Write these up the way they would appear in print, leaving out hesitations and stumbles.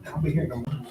I'll be here in a month.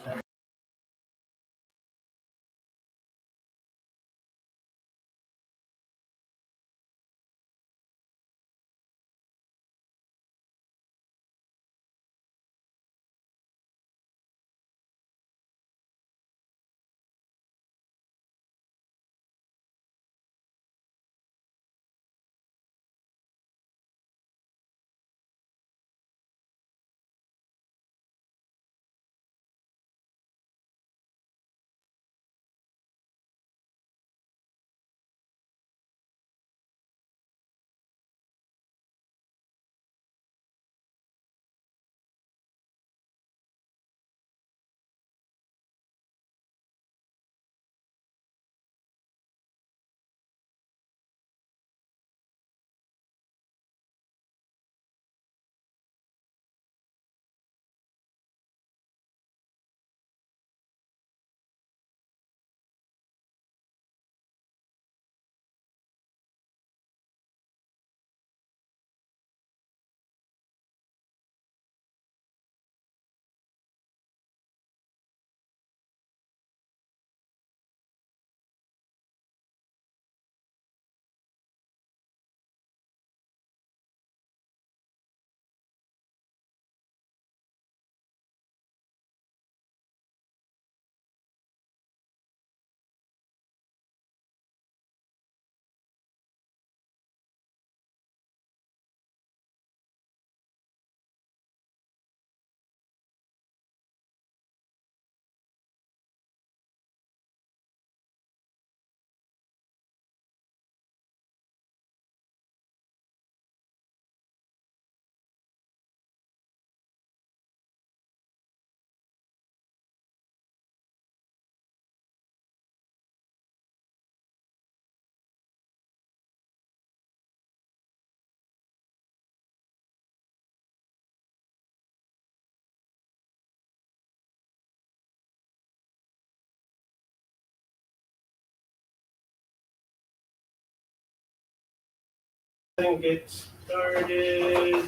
Get started.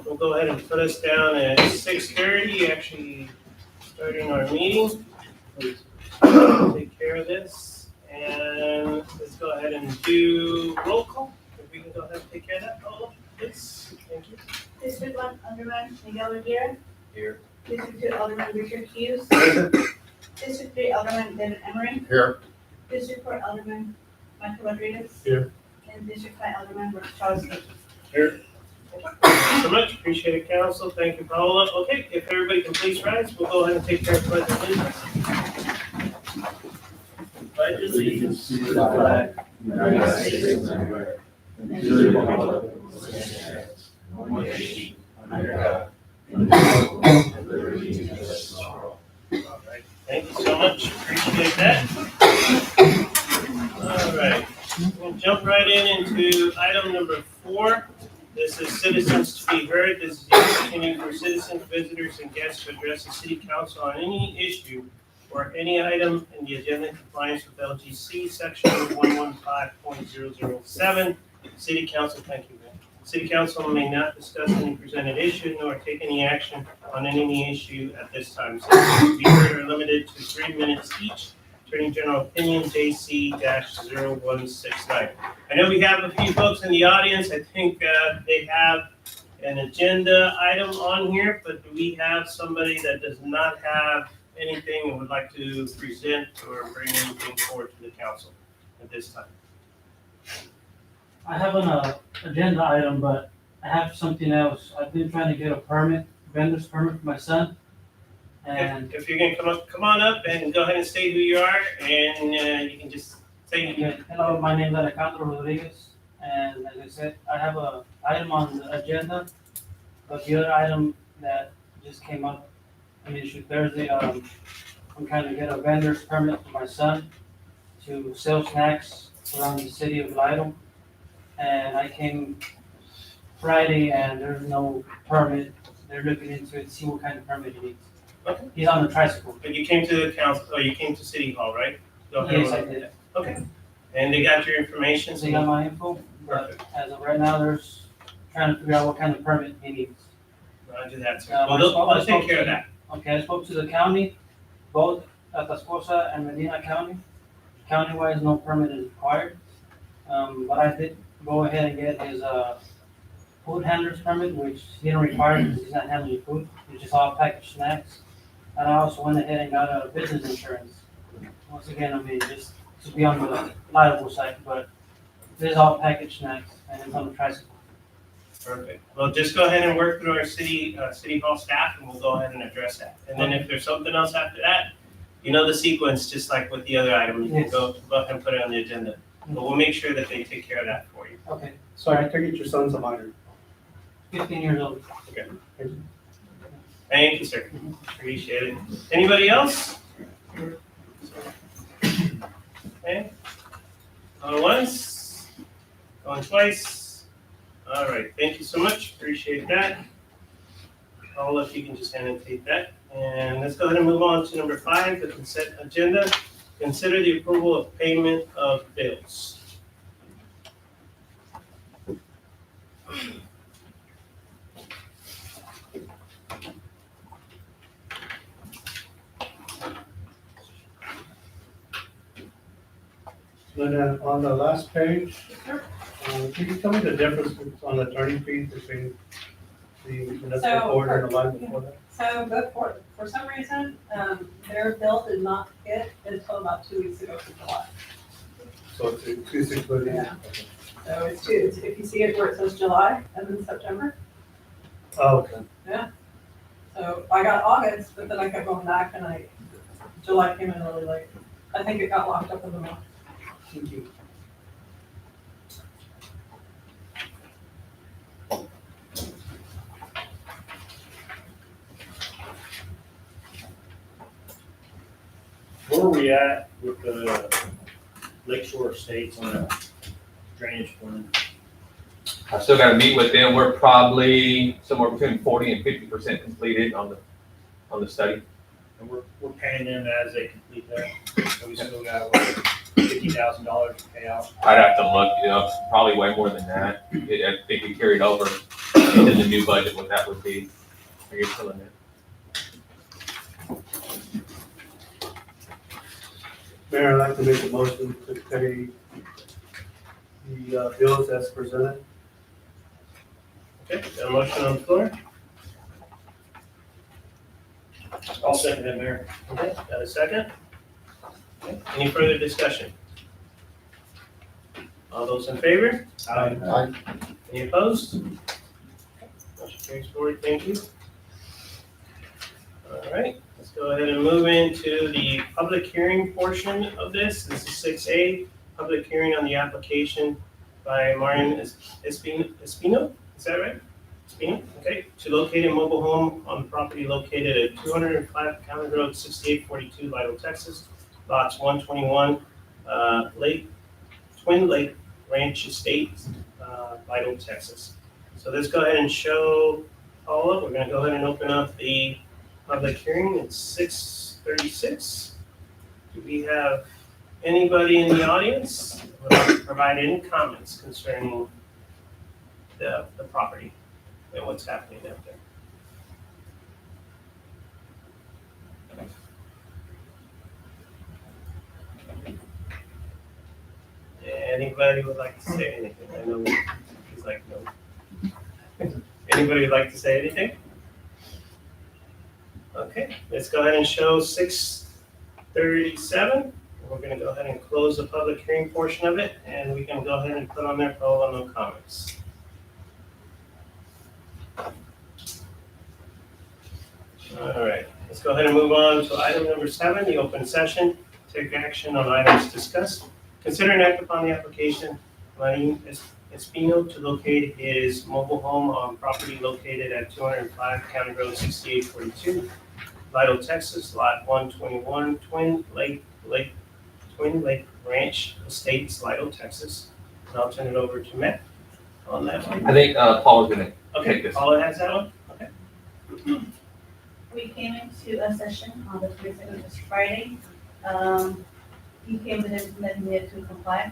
We'll go ahead and put us down at 6:30, actually starting our meeting. Take care of this, and let's go ahead and do roll call. If we can go ahead and take care of that, please. Thank you. District 1 Alderman Miguel Rivera. Here. District 2 Alderman Richard Hughes. District 3 Alderman David Emery. Here. District 4 Alderman Michael Rodriguez. Here. And District 5 Alderman Charles Lee. Here. Thank you so much. Appreciate it, council. Thank you, Paola. Okay, if everybody can please rise, we'll go ahead and take care of pledge of allegiance. Pledge allegiance to the flag of the United States of America, and to the republic for which it stands, one nation, under God, indivisible, with liberty and justice for all. All right. Thank you so much. Appreciate that. All right. We'll jump right into item number 4. This is citizens to be heard. This is the opportunity for citizens, visitors, and guests to address the city council on any issue or any item in the agenda in compliance with LGC section 115.007. City council, thank you, man. City council may not discuss any presented issue nor take any action on any issue at this time. Citizens to be heard are limited to 3 minutes each. Attorney General Opinion JC-0169. I know we have a few folks in the audience. I think they have an agenda item on here, but do we have somebody that does not have anything and would like to present or bring anything forward to the council at this time? I have an agenda item, but I have something else. I've been trying to get a permit, vendor's permit for my son. And If you're gonna come on up and go ahead and state who you are, and you can just say hello, my name is Alejandro Rodriguez, and like I said, I have a item on the agenda, but the other item that just came up, issue Thursday, I'm trying to get a vendor's permit for my son to sell snacks around the city of Lytle. And I came Friday and there's no permit. They're looking into it, see what kind of permit he needs. Okay. He's on the tricycle. But you came to the council, or you came to City Hall, right? Go ahead. Yes, I did. Okay. And they got your information? So you got my info, but as of right now, there's trying to figure out what kind of permit he needs. Roger that, sir. I Well, spoke they'll take care of that. Okay, I spoke to the county, both Atascosa and Medina County. County-wise, no permit is required. But I did go ahead and get his, food handler's permit, which he didn't require because he's not handling food, it's just all packaged snacks. And I also went ahead and got a business insurance. Once again, I mean, just to be on the liable side, but this is all packaged snacks and it's on the tricycle. Perfect. Well, just go ahead and work through our city hall staff and we'll go ahead and address that. And then if there's something else after that, you know the sequence, just like with the other item, you can Yes. go ahead and put it on the agenda. But we'll make sure that they take care of that for you. Okay, Sorry, I take it your son's a minor. 15 years old. Thank you, sir. Appreciate it. Anybody else? Okay. Going once, going twice. All right, thank you so much. Appreciate that. Paula, if you can just annotate that. And let's go ahead and move on to number 5, the consent agenda. Consider the approval of payment of bills. Then on the last page, can you tell me the difference on the attorney fees between the municipal So, court and the line before that? So before, for some reason, their bill did not hit until about 2 weeks ago for July. So it's 2/6. Yeah. So it's two, if you see it where it says July and then September. Oh, okay. So I got August, but then I kept going back and July came in really late. I think it got locked up in the month. Thank you. Where are we at with the Lakeshore Estates on the drainage plan? I still gotta meet with them. We're probably somewhere between 40 and 50% completed on the study. And we're paying them as they complete that, so we still got like $50,000 to pay out. I'd have to look, probably way more than that. I think we carried over into the new budget what that would be. Are you still in there? Mayor, I'd like to make a motion to pay the bills as presented. Okay, got a motion on the floor? I'll second that, Mayor. Okay, got a second? Okay, any further discussion? All those in favor? Aye. Any opposed? Motion carries forward, thank you. All right, let's go ahead and move into the public hearing portion of this. This is 6A, public hearing on the application by Martin Espino, is that right? Espino, okay, to locate a mobile home on property located at 205 County Road 6842, Lytle, Texas, lots 121, Twin Lake Ranch Estate, Lytle, Texas. So let's go ahead and show Paula. We're gonna go ahead and open up the public hearing. It's 6:36. Do we have anybody in the audience who would like to provide any comments concerning the property and what's happening out there? Anybody would like to say anything? I know he's like, no. Anybody would like to say anything? Okay, let's go ahead and show 6:37. We're gonna go ahead and close the public hearing portion of it, and we can go ahead and put on there for all no comments. All right, let's go ahead and move on to item number 7, the open session. Take action on items discussed. Consider and act upon the application, Martin Espino, to locate his mobile home on property located at 205 County Road 6842, Lytle, Texas, lot 121, Twin Lake Ranch Estates, Lytle, Texas. And I'll turn it over to Matt on that one. I think Paul is gonna Okay, take this. Paula has that one? Okay. We came into a session on the 22nd, which is Friday. He came with everything that he needed to comply.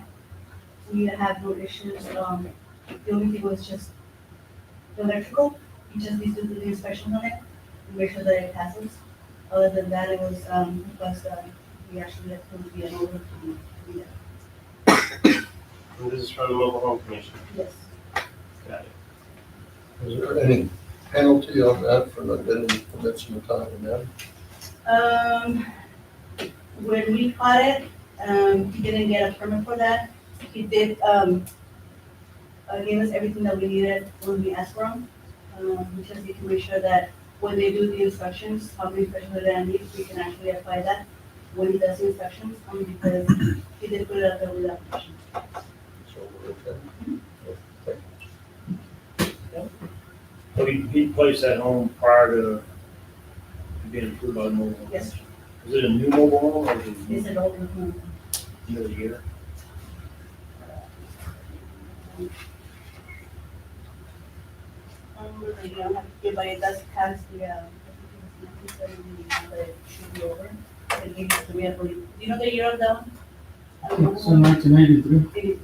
We had no issues. The only thing was just the electrical. He just needs to do the inspection on it and make sure that it passes. Other than that, it was, because, we actually had to be an overtime to be there. And this is from the Mobile Home Commission. Yes. Got it. Is there any penalty on that for not getting permits in the time and then? When we caught it, he didn't get a permit for that. He did, gave us everything that we needed when we asked for him. We just need to make sure that when they do the inspections, how many inspections are there, and we can actually apply that when he does the inspections, because he did put it out there without permission. So we're okay. So he placed that home prior to being approved by the mobile home? Yes, Is it a new mobile home or is it it's an old one. new of the year? You don't have to, but it does pass the, but it should be over. It gives us the year, do you know the year of the? So 1983.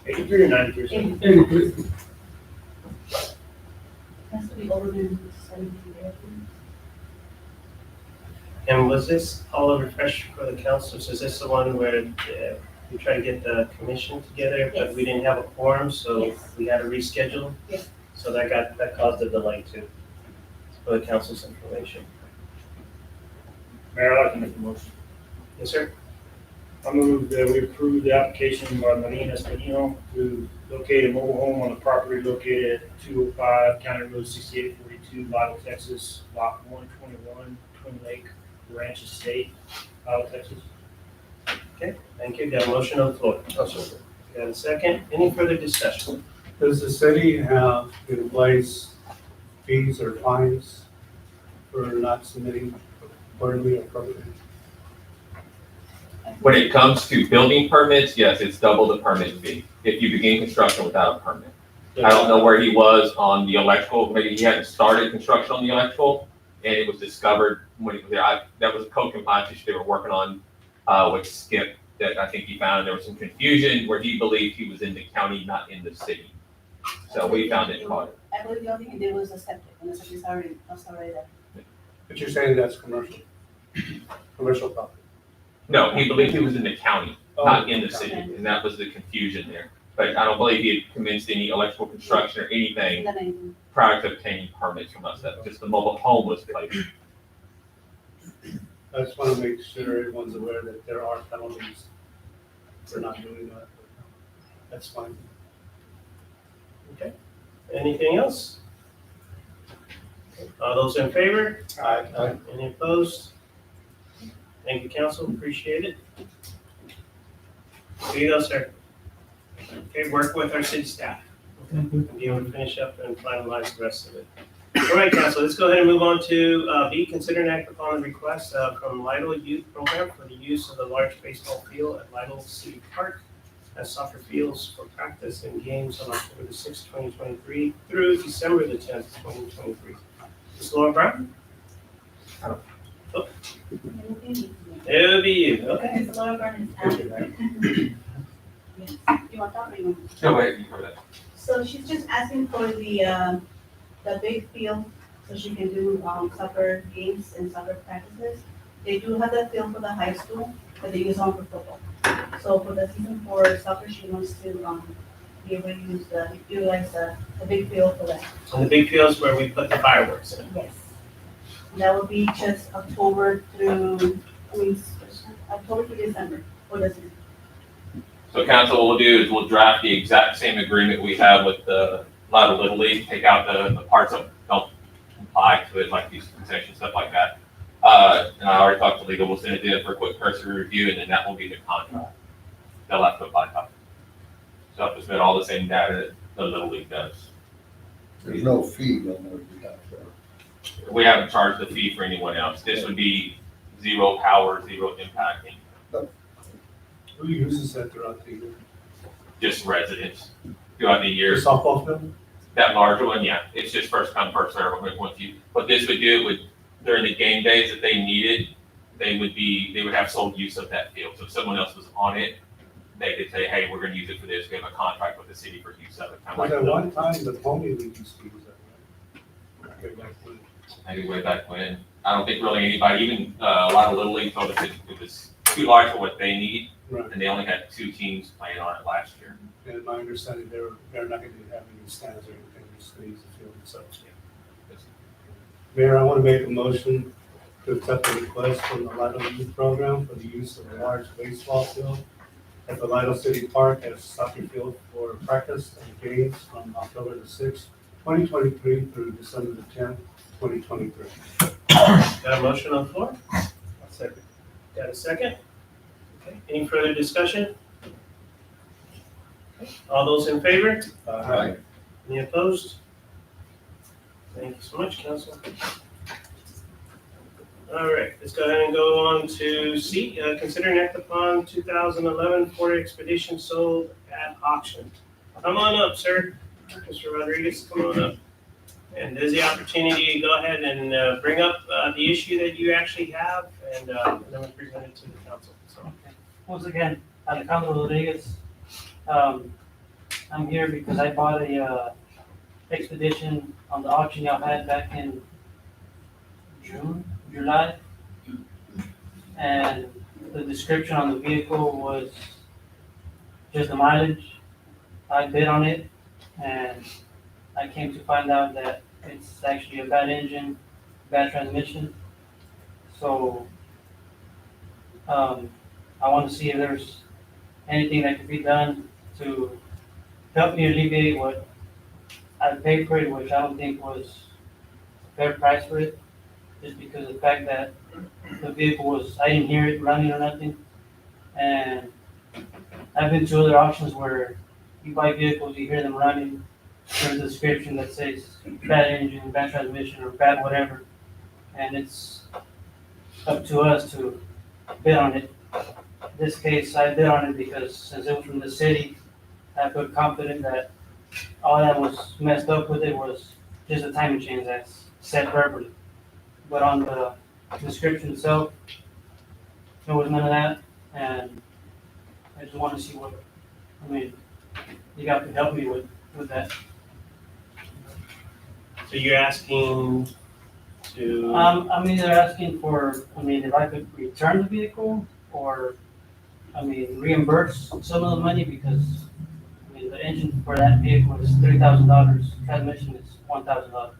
83 or 93 or something? 83. Has to be over than 17 years. And was this all a refresh for the council? So is this the one where we tried to get the commission together, but Yes. we didn't have a quorum, so Yes. we had to reschedule? Yes. So that caused a delay too, for the council's information. Mayor, I'd like to make a motion. Yes, sir? I move that we approve the application by Marina Espino to locate a mobile home on the property located at 205 County Road 6842, Lotto, Texas, Lot 121, Twin Lake Ranch Estate, Lotto, Texas. Thank you. Got a motion on the floor. That's okay. Got a second? Any further discussion? Does the city have in place fees or fines for not submitting quarterly or appropriately? When it comes to building permits, yes, it's double the permit fee if you begin construction without a permit. I don't know where he was on the electrical, maybe he hadn't started construction on the electrical, and it was discovered when he was there. That was a code compliance issue they were working on, with Skip, that I think he found there was some confusion where he believed he was in the county, not in the city. So we found it hard. I believe the only thing he did was a septic, and the septic's already there. But you're saying that's commercial, commercial property? No, he believed he was in the county, not in the Oh, city, and that was the confusion there. But I don't believe he had commenced any electrical construction or anything And then prior to obtaining permits from us. That just the mobile home was placed. I just want to make sure everyone's aware that there are penalties for not doing that. That's fine. Anything else? All those in favor? Aye. Any opposed? Thank you, council, appreciate it. Here you go, sir. Okay, work with our city staff. Thank you. And be able to finish up and finalize the rest of it. All right, council, let's go ahead and move on to B, consider and act upon the request from Lytle Youth Program for the use of the large baseball field at Lytle City Park as soccer fields for practice and games on October the 6th, 2023 through December the 10th, 2023. Ms. Laura Brown? It'll be you, okay. Ms. Laura Garden is out. Yes. You want that or you want? No, wait, you heard that. So she's just asking for the big field, so she can do, soccer games and soccer practices. They do have that field for the high school, but they use it for football. So for the season for soccer, she wants to, be able to utilize the big field for that. And the big field's where we put the fireworks in. Yes. That would be just October through, October to December, for the season. So council, what we'll do is we'll draft the exact same agreement we have with the Lytle Little League, take out the parts that don't comply to it, like these concessions, stuff like that. And I already talked to legal, we'll send it to them for a quick cursory review, and then that will be the contract. They'll have to apply to it. So I have to submit all the same data that the Little League does. There's no fee on there we have there. We haven't charged the fee for anyone else. This would be zero power, zero impacting, Who uses that throughout the year? just residents throughout the The year. softball field? That larger one, yeah, it's just first come, first serve. Once you, what this would do would, during the game days that they needed, they would have sole use of that field. So if someone else was on it, they could say, hey, we're gonna use it for this. We have a contract with the city for use of it. Kind of Because like at one time, the Pony League used to use that, right? Okay, back when. maybe way back when. I don't think really anybody, even a lot of Little League told us it was too large for what they need, Right. and they only had 2 teams playing on it last year. And my understanding, they're not gonna have any stands or anything, just gonna use the field themselves. Mayor, I want to make a motion to accept the request from the Lido Youth Program for the use of a large baseball field at the Lido City Park as soccer field for practice and games from October the 6th, 2023 through December the 10th, 2023. Got a motion on the floor? Second. Got a second? Okay, any further discussion? All those in favor? Aye. Any opposed? Thank you so much, council. All right, let's go ahead and go on to C, consider and act upon 2011 Ford Expedition sold at auction. Come on up, sir. Mr. Rodriguez, come on up. And there's the opportunity to go ahead and bring up the issue that you actually have, and then we present it to the council. So, Okay. Once again, Alejandro Rodriguez. I'm here because I bought a Expedition on the auction y'all had back in July. And the description on the vehicle was just the mileage. I bid on it, and I came to find out that it's actually a bad engine, bad transmission. So, I want to see if there's anything that could be done to help me alleviate what I paid for it, which I don't think was a fair price for it, just because of the fact that the vehicle was, I didn't hear it running or nothing. And I've been to other auctions where you buy vehicles, you hear them running, there's a description that says bad engine, bad transmission, or bad whatever. And it's up to us to bid on it. In this case, I bid on it because since it was from the city, I feel confident that all that was messed up with it was just a timing chain that's set verbally. But on the description itself, there was none of that, and I just want to see what, I mean, you got to help me with that. so you're asking to, I'm either asking for, I mean, if I could return the vehicle, or, I mean, reimburse some of the money, because, I mean, the engine for that vehicle is $3,000, transmission is $1,000.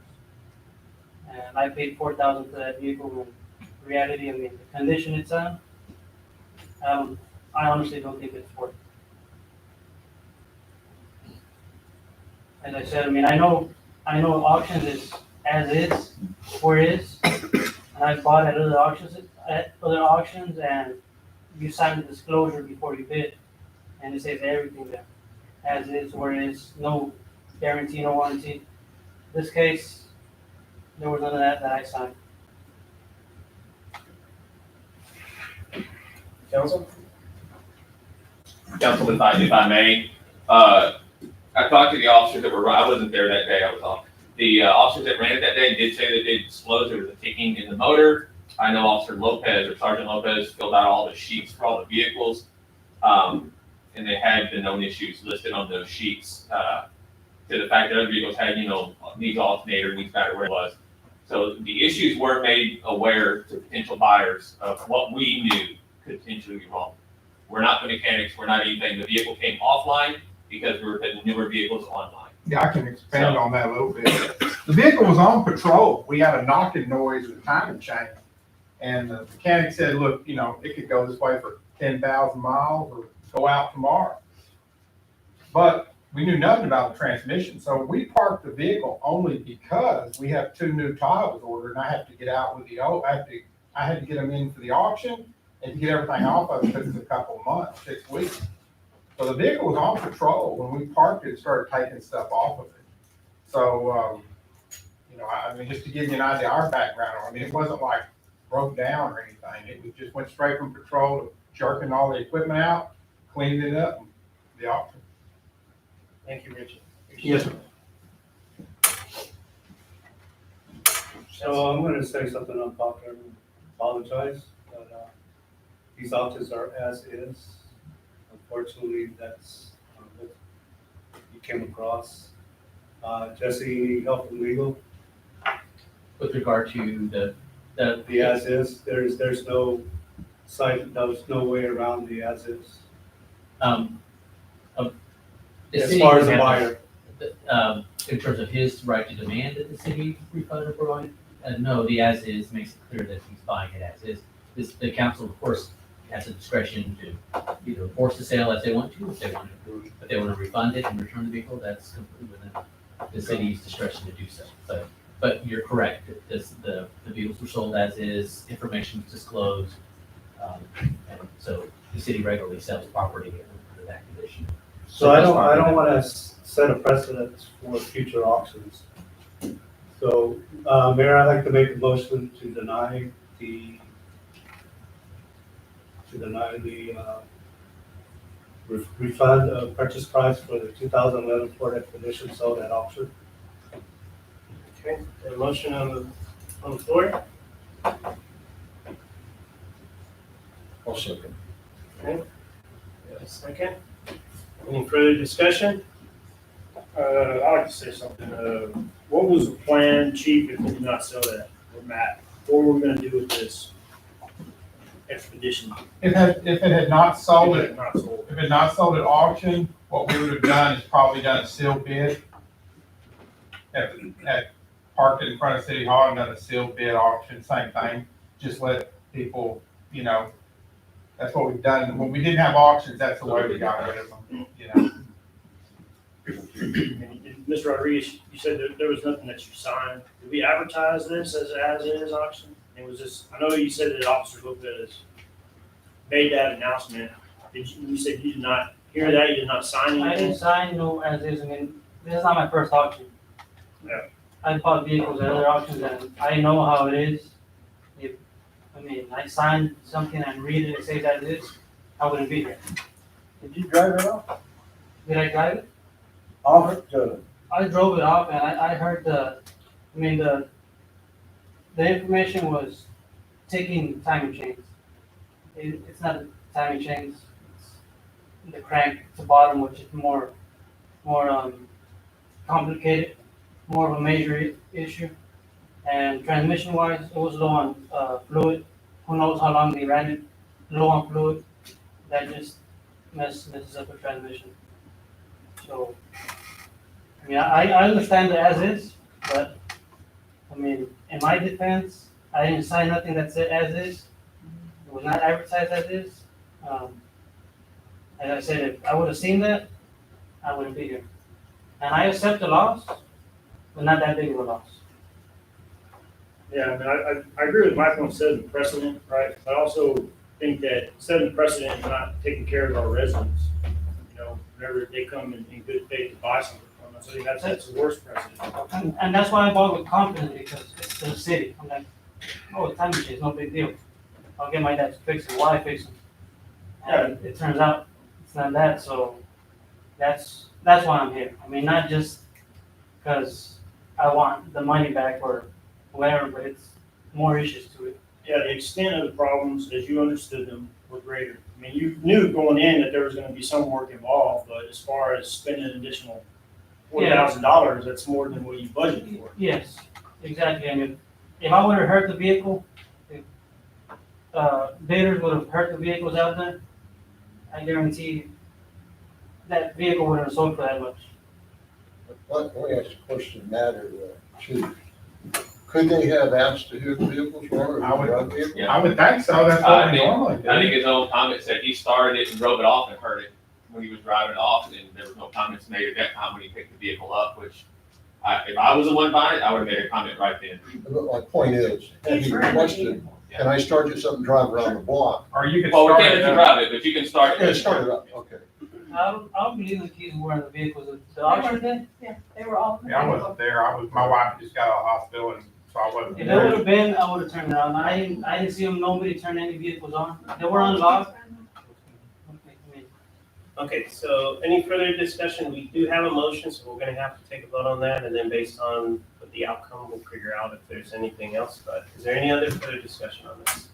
And I paid $4,000 for that vehicle, when in reality, I mean, the condition it's in, I honestly don't think it's worth it. As I said, I mean, I know auctions is as is, where it is, and I bought at other auctions, and you sign the disclosure before you bid, and it says everything there, as is, where it is, no guarantee, no warranty. This case, there was none of that I signed. council? Councilman, if I may, I talked to the officers that were, I wasn't there that day, I was off. The officers that ran it that day did say that they disclosed there was a ticking in the motor. I know Officer Lopez, or Sergeant Lopez, filled out all the sheets for all the vehicles. And they had the known issues listed on those sheets, to the fact that other vehicles had, needs alternator, needs battery, where it was. So the issues were made aware to potential buyers of what we knew could potentially be wrong. We're not the mechanics, we're not anything. The vehicle came offline because we were putting newer vehicles online. Yeah, I can expand on that a little bit. The vehicle was on patrol. We had a knocking noise with timing chain. And the mechanic said, look, it could go this way for 10,000 miles or go out tomorrow. But we knew nothing about the transmission. So we parked the vehicle only because we have 2 new tires ordered, and I have to get out with I had to get them in for the auction and to get everything off of it because it's a couple of months, 6 weeks. So the vehicle was on patrol. When we parked it, started taking stuff off of it. So, I mean, just to give you an idea, our background, I mean, it wasn't like broke down or anything. It just went straight from patrol to jerking all the equipment out, cleaning it up, and the auction. Thank you, Richard. Yes, sir. So I'm gonna say something unpopular, apologize, but, these auctions are as is. Unfortunately, that's, what you came across. Jesse, you need help from legal? with regard to the, The as-is, there's no site, there's no way around the as-is, um, the as city far as would the have buyer. in terms of his right to demand that the city refund or provide, no, the as-is makes it clear that he's buying it as is. The council, of course, has the discretion to either force the sale as they want to, if they want to refund it and return the vehicle, that's completely within the city's discretion to do so. But you're correct, the vehicles were sold as is, information was disclosed, and so the city regularly sells property under that condition. So I don't wanna set a precedent for future auctions. So, Mayor, I'd like to make a motion to deny the refund of purchase price for the 2011 Ford Expedition sold at auction. Okay, a motion on the floor? I'll second. Okay. Got a second? Any further discussion? I'd like to say something. What was the plan, chief, if we did not sell that, or Matt? What were we gonna do with this expedition? If it had not sold If it, it not sold. if it had not sold at auction, what we would have done is probably done a sealed bid. At parked it in front of City Hall and done a sealed bid auction, same thing. Just let people, that's what we've done. When we didn't have auctions, that's the way we got rid of them, And Mr. Rodriguez, you said that there was nothing that you signed. Did we advertise this as is auction? It was just, I know you said that officers looked at it, made that announcement. You said you did not hear that, you did not sign I didn't anything? sign no as is, I mean, this is not my first auction. Yeah. I bought vehicles at other auctions and I know how it is. If, I signed something and read it, it says as is, I wouldn't be here. Did you drive it off? Did I drive it? Off to I drove it off and I heard the information was taking timing chains. It's not the timing chains, it's the crank at the bottom, which is more complicated, more of a major issue. And transmission wise, it was low on fluid. Who knows how long they ran it? Low on fluid. That just messes up the transmission. So, I understand the as is, but, in my defense, I didn't sign nothing that said as is. It was not advertised as is. As I said, if I would have seen that, I wouldn't be here. And I accept the loss, but not that big of a loss. Yeah, I agree with Michael and setting precedent, right? I also think that setting precedent is not taking care of our residents. Whenever they come in good faith to buy something from us, I think that's the worst precedent. And that's why I bought with confidence, because it's the city. I'm like, oh, time machine, it's no big deal. I'll get my dad to fix it, why fix it? And it turns out it's not that, so that's why I'm here. Not just because I want the money back or whatever, but it's more issues to it. Yeah, the extent of the problems, as you understood them, were greater. You knew going in that there was gonna be some work involved, but as far as spending an additional $4,000, that's more than what you budgeted for. Yes, exactly. If I would have hurt the vehicle, if bidders would have hurt the vehicles out there, I guarantee that vehicle wouldn't have sold for that much. Let me ask a question, Matt or Chief. Could they have asked to hear the vehicles were I would- drug vehicle? Yeah. I would think so, that's I what we think- normally do. I think his own comment said he started it and drove it off and heard it when he was driving it off, and there was no comments made at that time when he picked the vehicle up, which if I was the one buying it, I would have made a comment right then. But my point is, had he requested, can I start this up and drive around the block? Or you could Well, we start can't it let you up. drive it, but you can start Yeah, it. start it up, okay. I'll believe the keys were in the vehicles. The auction day, Yeah, they were all. Yeah, I wasn't there, my wife just got out of the hospital, and so I wasn't if it there. would have been, I would have turned it on. I didn't see them, nobody turn any vehicles on. They were unlocked. Okay, so any further discussion? We do have a motion, so we're gonna have to take a vote on that, and then based on what the outcome, we'll figure out if there's anything else, but is there any other further discussion on this?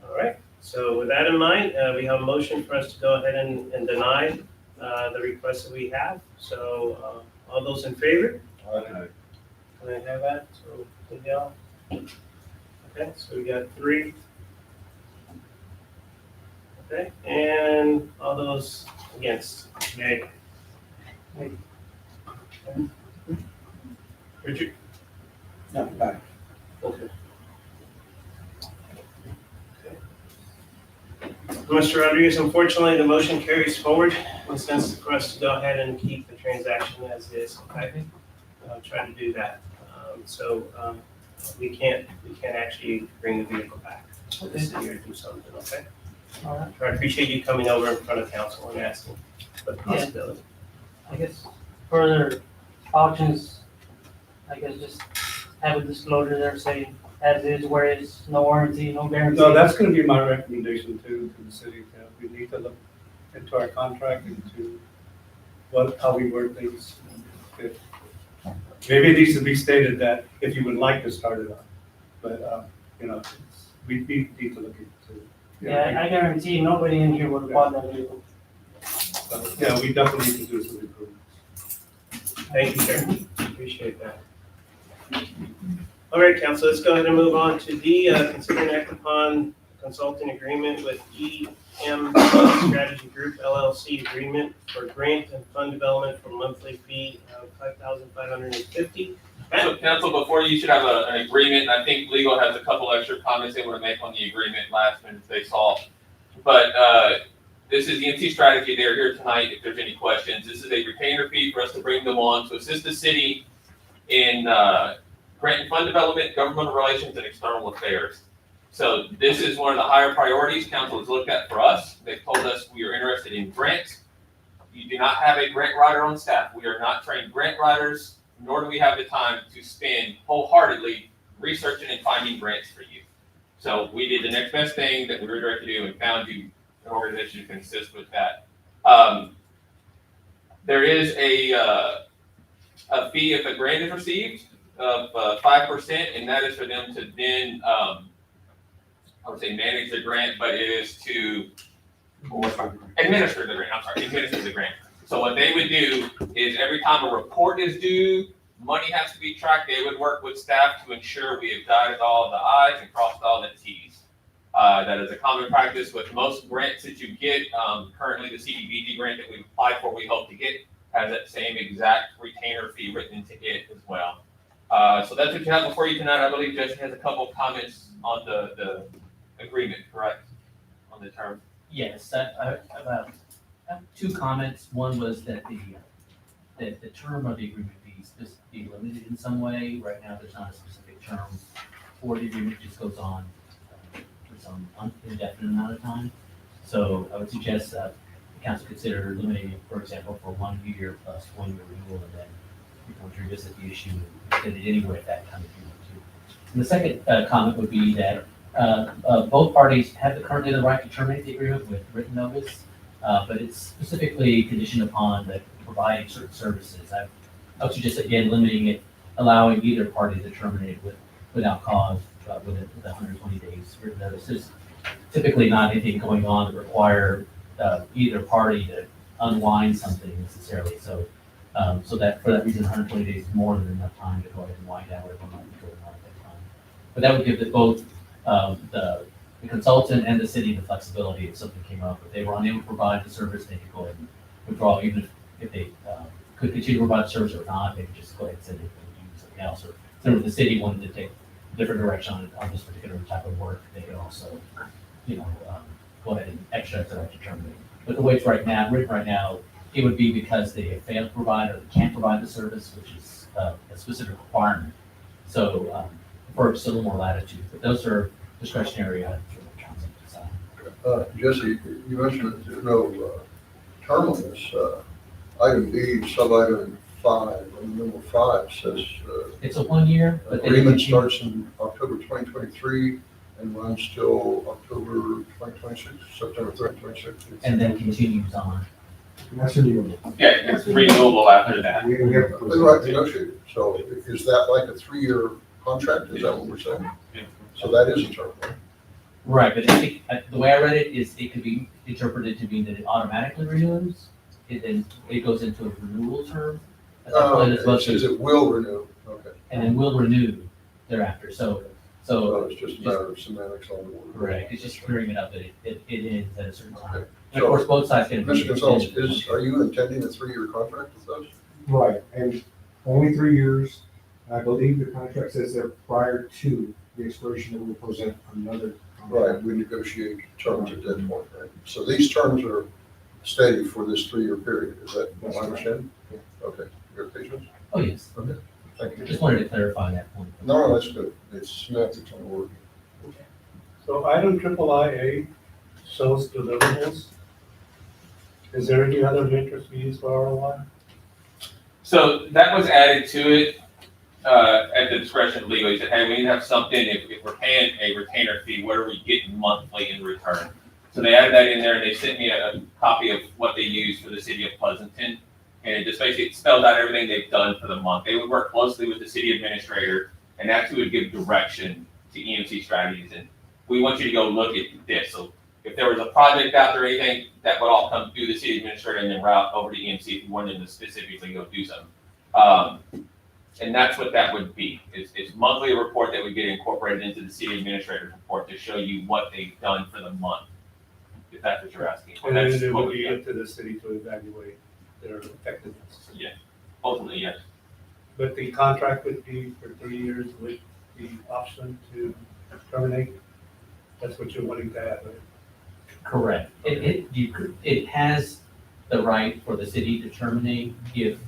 All right, so with that in mind, we have a motion for us to go ahead and deny the request that we have, so all those in favor? Can I have that? So, Miguel? Okay, so we got 3. Okay, and all those against? Nay. Richard? No, back. Okay. Mr. Rodriguez, unfortunately, the motion carries forward in the sense for us to go ahead and keep the transaction as is. Okay, try to do that. We can't actually bring the vehicle back to the city or do something. Okay. All right. I appreciate you coming over in front of council and asking for the possibility. I guess further auctions, I guess just have a disclosure there saying as is, where is, no warranty, no guarantee. No, that's gonna be my recommendation too, to the city, that we need to look into our contract, into how we word things. If- Maybe it needs to be stated that if you would like to start it up, but, we need to look into. Yeah, I guarantee nobody in here would have bought that vehicle. So, yeah, we definitely need to do some improvements. Thank you, sir. Appreciate that. All right, council, let's go ahead and move on to D, consider and act upon consulting agreement with EM Strategy Group LLC agreement for grant and fund development for monthly fee of $5,550. So council, before you should have an agreement, I think legal has a couple extra comments they want to make on the agreement last minute they saw. But this is EMC Strategy, they're here tonight if there's any questions. This is a retainer fee for us to bring them on to assist the city in grant and fund development, governmental relations, and external affairs. So this is one of the higher priorities council has looked at for us. They've told us we are interested in grants. You do not have a grant writer on staff. We are not trained grant writers, nor do we have the time to spend wholeheartedly researching and finding grants for you. So we did the next best thing that we were directed to do and found you an organization who can assist with that. There is a fee if a grant is received of 5%, and that is for them to then, I would say manage the grant, but it is to administer the grant. I'm sorry, administer the grant. So what they would do is every time a report is due, money has to be tracked. They would work with staff to ensure we have dotted all the I's and crossed all the T's. That is a common practice with most grants that you get. Currently, the CDBG grant that we applied for, we hope to get, has that same exact retainer fee written into it as well. So that's what you have before you tonight. I believe Justin has a couple of comments on the agreement, correct? On the term. Yes, I have 2 comments. One was that the term of the agreement be limited in some way. Right now, there's not a specific term for the agreement, it just goes on for some indefinite amount of time. So I would suggest that the council consider limiting it, for example, for 1 year plus 1 year renewal, and then we can revisit the issue and extend it anywhere at that time if you want to. And the second comment would be that both parties have currently the right to terminate the agreement with written notice, but it's specifically conditioned upon the providing certain services. I would suggest again limiting it, allowing either party to terminate without cause with 120 days written notice. There's typically not anything going on that require either party to unwind something necessarily. So that for that reason, 120 days is more than enough time to go ahead and wind down whatever might be going on at that time. But that would give both the consultant and the city the flexibility if something came up. If they were unable to provide the service, they could go ahead and withdraw, even if they could continue to provide the service or not, they could just go ahead and send it and do something else. Or if the city wanted to take a different direction on this particular type of work, they could also, go ahead and exercise the right to terminate. But the way it's written right now, it would be because they have failed to provide or they can't provide the service, which is a specific requirement. So for just a little more latitude, but those are discretionary items for the council to decide. Jesse, you mentioned that there's no term on this. Item B, sub-item 5, and number 5 says, It's a 1 year, but then agreement starts in October 2023 and runs till October 2026, September 2026. and then continues on. That's a new Yeah, it's renewable after that. one. We have to They right negotiated. So is that like a 3-year contract? Is that what we're saying? Yeah. So that is a term, right? Right, but I think, the way I read it is it could be interpreted to mean that it automatically renews. It goes into a renewal term. At that point, it's It supposed says to- it will renew. Okay. and then we'll renew thereafter. So, So it's just a matter of semantics on the word. correct, it's just clearing it up that it ends at a certain time. Okay. And of course, both sides can. Mr. Gonzalez, are you intending a 3-year contract with us? Right, and only 3 years. I believe the contract says that prior to the expiration, it will present another Right, contract. we negotiate terms at that point, right? So these terms are stated for this 3-year period, is that my understanding? Okay, your patience? Oh, yes, Thank you. just wanted to clarify that point. No, that's good. It's semantics on the word. So item III-A shows deliverables. Is there any other metrics we use for ROI? So that was added to it, at the discretion of legal. He said, hey, we need to have something, if we're paying a retainer fee, what are we getting monthly in return? So they added that in there, and they sent me a copy of what they use for the city of Pleasanton. And it just basically spelled out everything they've done for the month. They would work closely with the city administrator, and that's who would give direction to EMC strategies. And we want you to go look at this. So if there was a project out there or anything, that would all come through the city administrator and then route over to EMC if you wanted to specifically go do something. And that's what that would be. It's monthly report that would get incorporated into the city administrator's report to show you what they've done for the month, if that's what you're asking. And then That's it what would we be do. up to the city to evaluate their effectiveness. Ultimately, yes. But the contract would be for 3 years with the option to terminate. That's what you're wanting to add, right? Correct. It has the right for the city to terminate if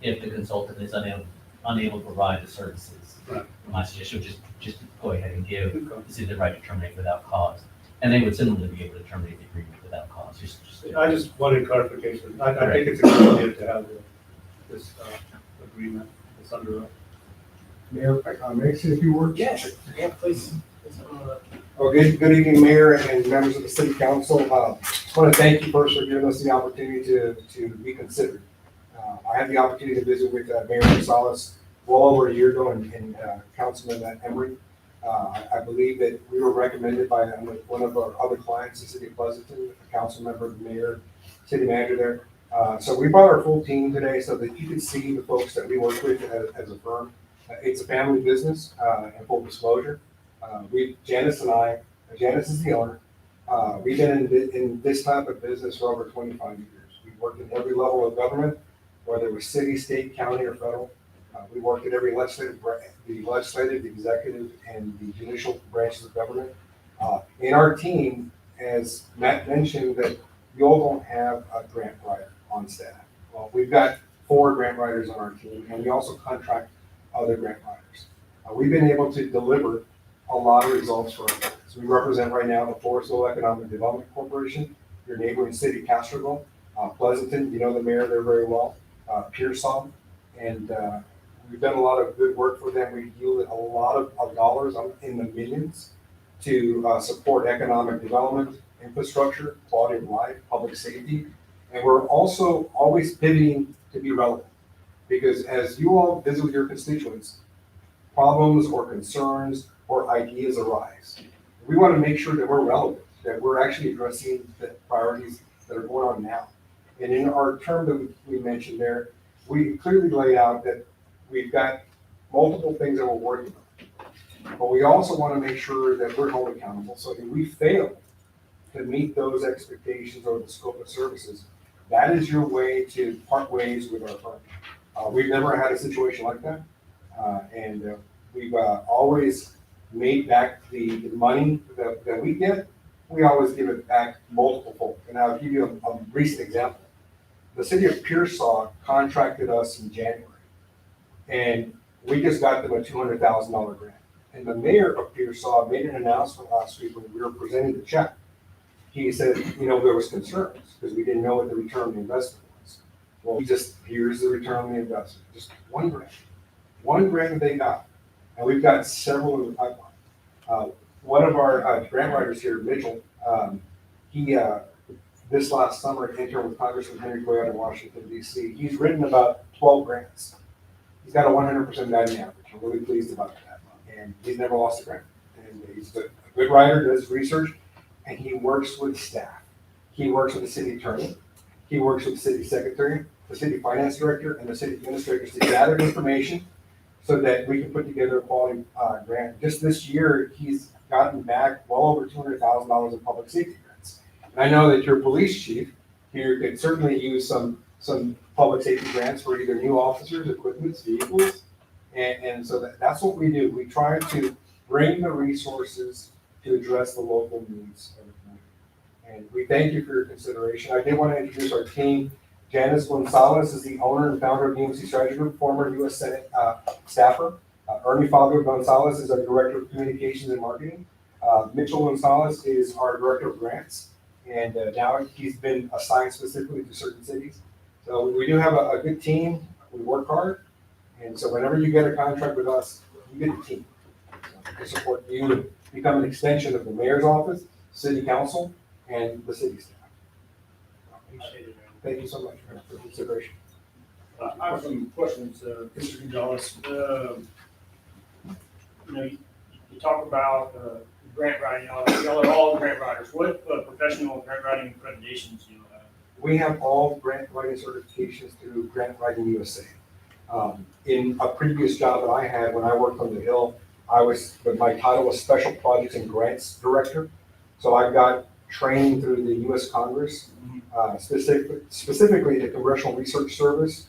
the consultant is unable to provide the services. Right. My suggestion would just go ahead and give the city the right to terminate without cause. And they would similarly be able to terminate the agreement without cause. I just wanted clarification. I think it's a good idea to have this agreement, this under. Mayor, may I say a few words? Yes, yeah, please. Okay, good evening, Mayor and members of the City Council. Just want to thank you first for giving us the opportunity to be considered. I had the opportunity to visit with Mayor Gonzalez well over a year ago and Councilman Emery. I believe that we were recommended by one of our other clients, the City of Pleasanton, a council member, the mayor, city manager there. So we brought our full team today so that you could see the folks that we work with as a firm. It's a family business, and full disclosure. Janice and I, Janice is the owner. We've been in this type of business for over 25 years. We've worked in every level of government, whether it was city, state, county, or federal. We worked at every legislative, the executive, and the judicial branches of government. In our team, as Matt mentioned, that you all don't have a grant writer on staff. Well, we've got 4 grant writers on our team, and we also contract other grant writers. We've been able to deliver a lot of results for our clients. We represent right now the Forestville Economic Development Corporation, your neighboring city, Castroville, Pleasanton, you know the mayor there very well, Pearsall, and we've done a lot of good work for them. We've yielded a lot of dollars in the millions to support economic development, infrastructure, quality of life, public safety, and we're also always pivoting to be relevant. Because as you all visit with your constituents, problems or concerns or ideas arise. We want to make sure that we're relevant, that we're actually addressing the priorities that are going on now. And in our term that we mentioned there, we clearly laid out that we've got multiple things that we're working on. But we also want to make sure that we're held accountable. So if we fail to meet those expectations or the scope of services, that is your way to part ways with our firm. We've never had a situation like that. And we've always made back the money that we get. We always give it back multiple fold. And I'll give you a recent example. The city of Pearsall contracted us in January, and we just got them a $200,000 grant. And the mayor of Pearsall made an announcement last week when we were presenting the check. He said, there was concerns because we didn't know what the return on the investment was. Well, here's the return on the investment, just one grant that they got. And we've got several in the pipeline. One of our grant writers here, Mitchell, he this last summer interned with Congressman Henry Coyote in Washington, D.C. He's written about 12 grants. He's got a 100% batting average. I'm really pleased about that. And he's never lost a grant. And he's a good writer, does research, and he works with staff. He works with the city attorney. He works with the city secretary, the city finance director, and the city administrators to gather information so that we can put together a quality, grant. Just this year, he's gotten back well over $200,000 in public safety grants. And I know that your police chief here could certainly use some public safety grants for either new officers, equipment, vehicles. And so that's what we do. We try to bring the resources to address the local needs of the community. And we thank you for your consideration. I did want to introduce our team. Janice Gonzalez is the owner and founder of DMC Strategy Group, former U.S. Senate staffer. Ernie Fabio Gonzalez is our Director of Communications and Marketing. Mitchell Gonzalez is our Director of Grants. And now he's been assigned specifically to certain cities. So we do have a good team. We work hard. And so whenever you get a contract with us, you get a team. So to support you and become an extension of the mayor's office, city council, and the city staff. Thank you so much for your consideration. I have some questions, Mr. Gonzalez. You talk about grant writing, y'all are all grant writers. What professional grant writing accreditations do you have? We have all grant writing certifications through Grant Writing USA. In a previous job that I had, when I worked on the Hill, my title was Special Projects and Grants Director. So I got training through the U.S. Congress, specifically the Congressional Research Service.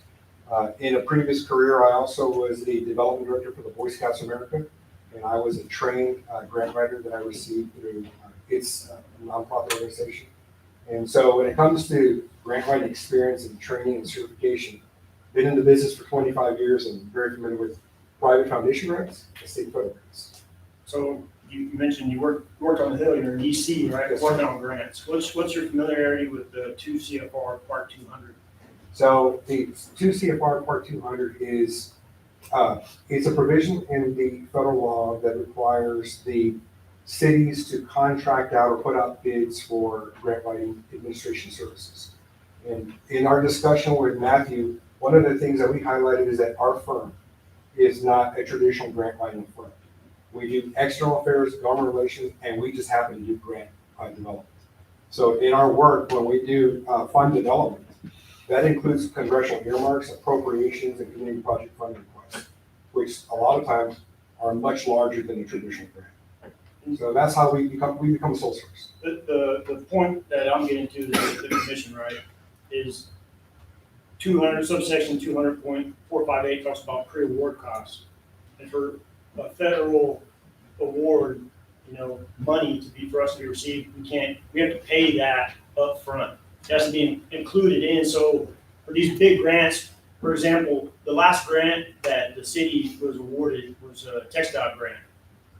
In a previous career, I also was the Development Director for the Boy Scouts of America, and I was a trained grant writer that I received through its nonprofit organization. And so when it comes to grant writing experience and training and certification, been in the business for 25 years and very familiar with private foundation grants and state federal grants. So you mentioned you worked on the Hill, you're in DC, right? Yes, Working on grants. What's your familiarity with the 2 CFR Part 200? So the 2 CFR Part 200 is, it's a provision in the federal law that requires the cities to contract out or put out bids for grant writing administration services. And in our discussion with Matthew, one of the things that we highlighted is that our firm is not a traditional grant writing firm. We do external affairs, government relations, and we just happen to do grant development. So in our work, when we do fund development, that includes congressional earmarks, appropriations, and community project funding requests, which a lot of times are much larger than a traditional grant. So that's how we become sole source. The point that I'm getting to, the commission, right, is 200, subsection 200.458 talks about pre-award costs. And for a federal award, money for us to be received, we have to pay that up front. It has to be included in. So for these big grants, for example, the last grant that the city was awarded was a TxDOT grant,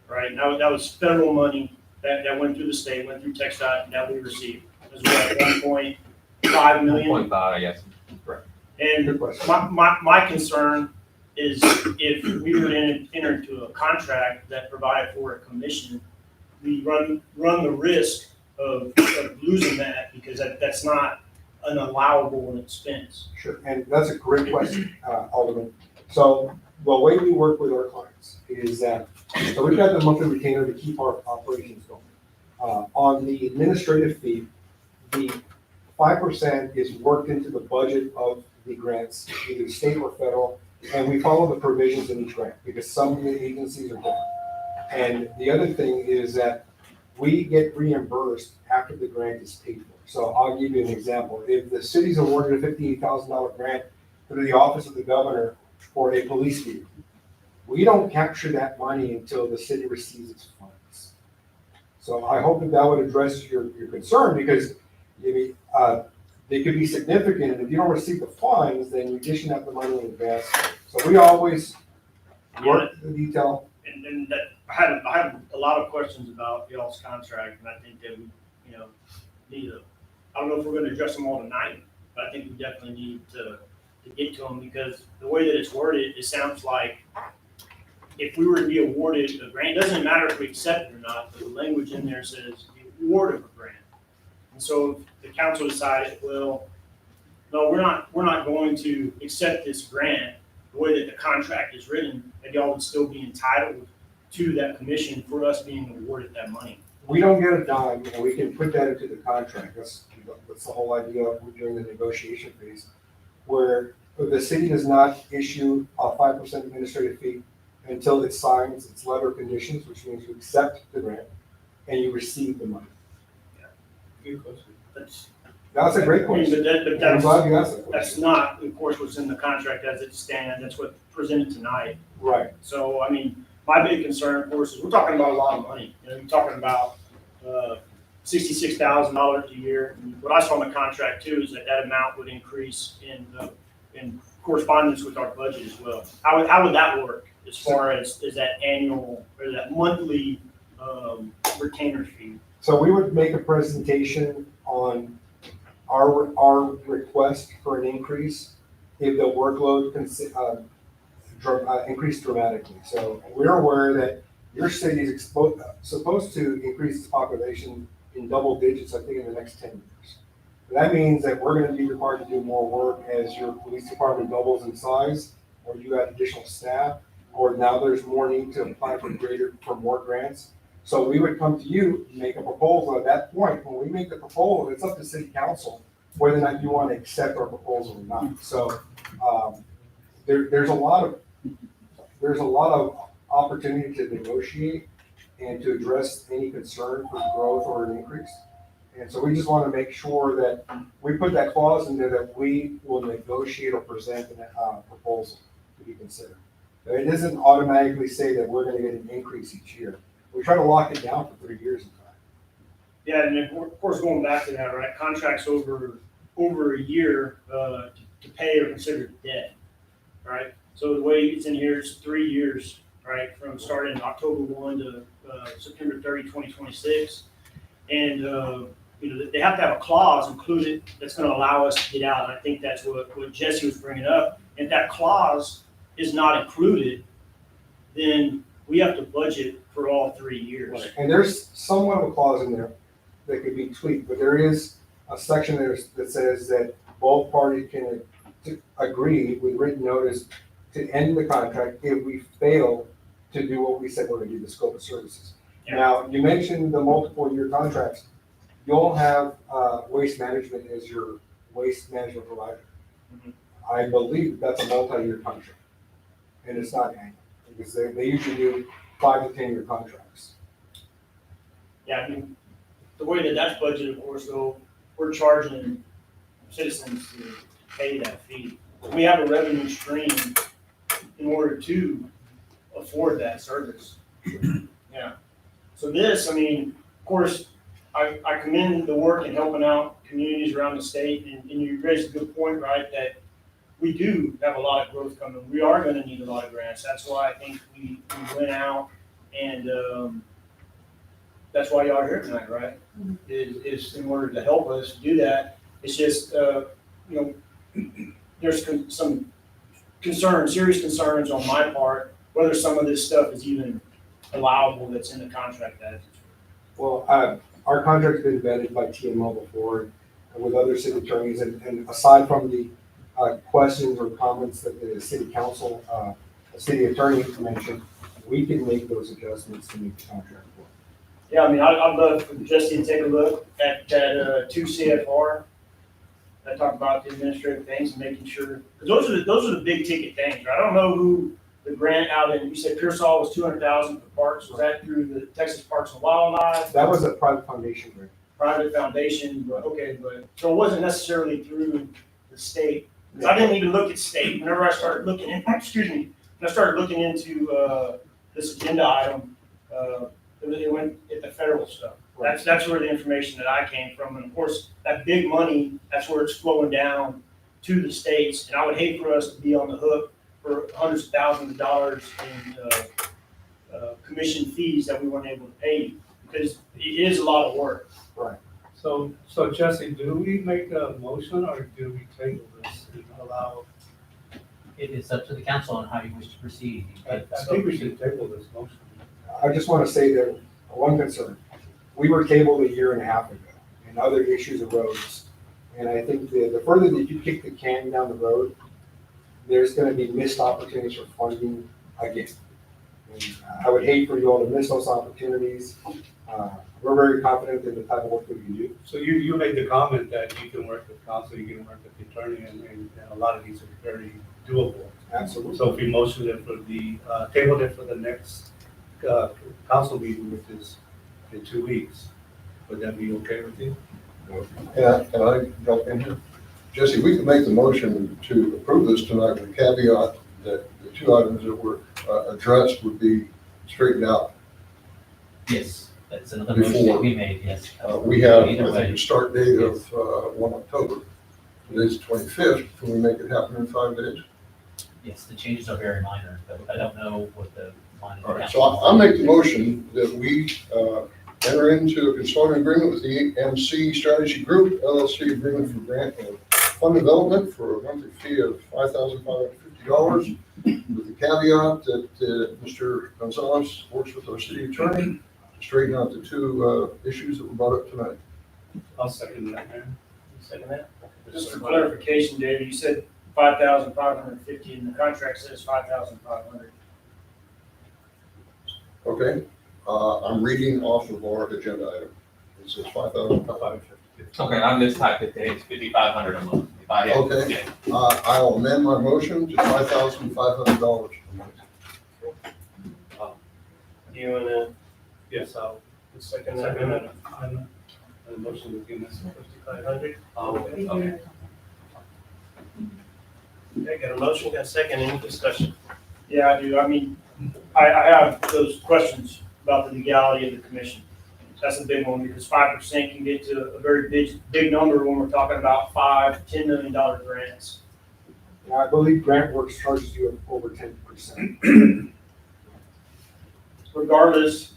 right? Now that was federal money that went through the state, went through TxDOT, that we received. It was about 1.5 million. 1.5, yes, correct. And my concern is if we were to enter into a contract that provided for a commission, we run the risk of losing that because that's not an allowable expense. Sure, and that's a great question, Alderman. So the way we work with our clients is that, so we've got the monthly retainer to keep our operations going. On the administrative fee, the 5% is worked into the budget of the grants, either state or federal, and we follow the provisions in each grant because some of the agencies are different. And the other thing is that we get reimbursed after the grant is paid for. So I'll give you an example. If the city's awarded a $58,000 grant through the office of the governor for a police vehicle, we don't capture that money until the city receives its funds. So I hope that would address your concern because maybe they could be significant, and if you don't receive the funds, then you're dishing out the money in advance. So we always work the detail. And that I had a lot of questions about y'all's contract, and I think that we, need to. I don't know if we're going to address them all tonight, but I think we definitely need to get to them because the way that it's worded, it sounds like if we were to be awarded a grant, it doesn't matter if we accept it or not. But the language in there says the award of a grant. And so if the council decided, well, no, we're not going to accept this grant the way that the contract is written, and y'all would still be entitled to that commission for us being awarded that money. We don't get a dime, we can put that into the contract. That's the whole idea of during the negotiation phase, where the city does not issue a 5% administrative fee until it signs its letter of conditions, which means you accept the grant and you receive the money. Good question. That's a great I mean, question. but I'm that's, glad you asked that that's question. not, of course, what's in the contract as it stands. That's what's presented tonight. Right. So, I mean, my big concern, of course, is we're talking about a lot of money. You know, you're talking about $66,000 a year. And what I saw in the contract too is that that amount would increase in correspondence with our budget as well. How would that work as far as that annual or that monthly retainer fee? So we would make a presentation on our request for an increase if the workload increased dramatically. So we're aware that your city is supposed to increase its population in double digits, I think, in the next 10 years. That means that we're gonna be required to do more work as your police department doubles in size, or you add additional staff, or now there's more need to apply for more grants. So we would come to you, make a proposal. At that point, when we make the proposal, it's up to city council whether or not you want to accept our proposal or not. So there's a lot of opportunity to negotiate and to address any concern for growth or an increase. And so we just want to make sure that we put that clause in there that we will negotiate or present a proposal to be considered. It doesn't automatically say that we're going to get an increase each year. We try to lock it down for 3 years in time. Yeah, and then, of course, going back to that, right, contracts over a year to pay or considered debt, right? So the way it's in here is 3 years, right, from starting October 1 to September 30, 2026. And, you know, they have to have a clause included that's going to allow us to get out. And I think that's what Jesse was bringing up. And if that clause is not included, then we have to budget for all 3 years. And there's somewhat of a clause in there that could be tweaked, but there is a section there that says that both parties can agree with written notice to end the contract if we fail to do what we said we're gonna do, the scope of services. Yeah. Now, you mentioned the multiple year contracts. You'll have Waste Management as your waste management provider. Mhm. I believe that's a multi-year contract, and it's not annual, because they usually do 5 to 10 year contracts. Yeah, I mean, the way that that's budgeted, of course, though, we're charging citizens to pay that fee. We have a revenue stream in order to afford that service. Yeah. So this, I mean, of course, I commend the work in helping out communities around the state, and you raised a good point, right, that we do have a lot of growth coming. We are gonna need a lot of grants. That's why I think we went out and, that's why y'all are here tonight, right? Is in order to help us do that. It's just, you know, there's some concerns, serious concerns on my part, whether some of this stuff is even allowable that's in the contract as it's. Well, our contract's been vetted by TMO before and with other city attorneys, and aside from the questions or comments that the city council, the city attorney mentioned, we can make those adjustments to make the contract work. Yeah, I mean, I'd love for Jesse to take a look at that 2 CFR. I talked about the administrative things and making sure, because those are the big ticket things, right? I don't know who the grant out in, you said Pearsall was 200,000 for parks. Was that through the Texas Parks and Wildlife? That was a private foundation grant. Private foundation, but okay, so it wasn't necessarily through the state. 'Cause I didn't even look at state. Whenever I started looking, when I started looking into this agenda item, it went at the federal stuff. That's where the information that I came from, and of course, that big money, that's where it's flowing down to the states. And I would hate for us to be on the hook for hundreds of thousands of dollars in commission fees that we weren't able to pay, because it is a lot of work. So Jesse, do we make a motion or do we table this and allow? It is up to the council on how you wish to proceed. I think we should table this motion. I just want to say that one concern, we were tabled a year and a half ago and other issues arose. And I think the further that you kick the can down the road, there's going to be missed opportunities for funding again. And I would hate for you all to miss those opportunities. we're very confident in the type of work that we do. So you made the comment that you can work with counsel, you can work with the attorney, and a lot of these are very doable. Absolutely. So if we motion it for the, table it for the next, council meeting, which is in 2 weeks, would that be okay with you? Can I jump in here? Jesse, we can make the motion to approve this tonight with the caveat that the two items that were addressed would be straightened out. Yes, that's another motion that we made, yes. We have, I Either think, way, a start date of 1 October. Today's the 25th. Can we make it happen in 5 days? yes, the changes are very minor, but I don't know what the line. All right, so I'll make the motion that we enter into a consulting agreement with the MC Strategy Group LLC agreement for grant and fund development for a monthly fee of $5,550 with the caveat that Mr. Gonzalez works with our city attorney to straighten out the two issues that were brought up tonight. I'll second that, Mayor. Second that? Just for clarification, David, you said 5,550 and the contract says 5,500. Okay, I'm reading off of our agenda item. It says 5,550. Okay, I mistyped it, it's 5,500 a month. If I had- Okay. yeah. I'll amend my motion to $5,500 a month. Do you wanna Yes, I'll second that? second that. I'm- the motion with you, Ms. 5,500? Okay. Okay, got a motion, got a second, any discussion? Yeah, I do. I mean, I have those questions about the legality of the commission. That's a big one because 5% can get to a very big number when we're talking about $5, $10 million grants. Now, I believe GrantWorks charges you over 10%. Regardless,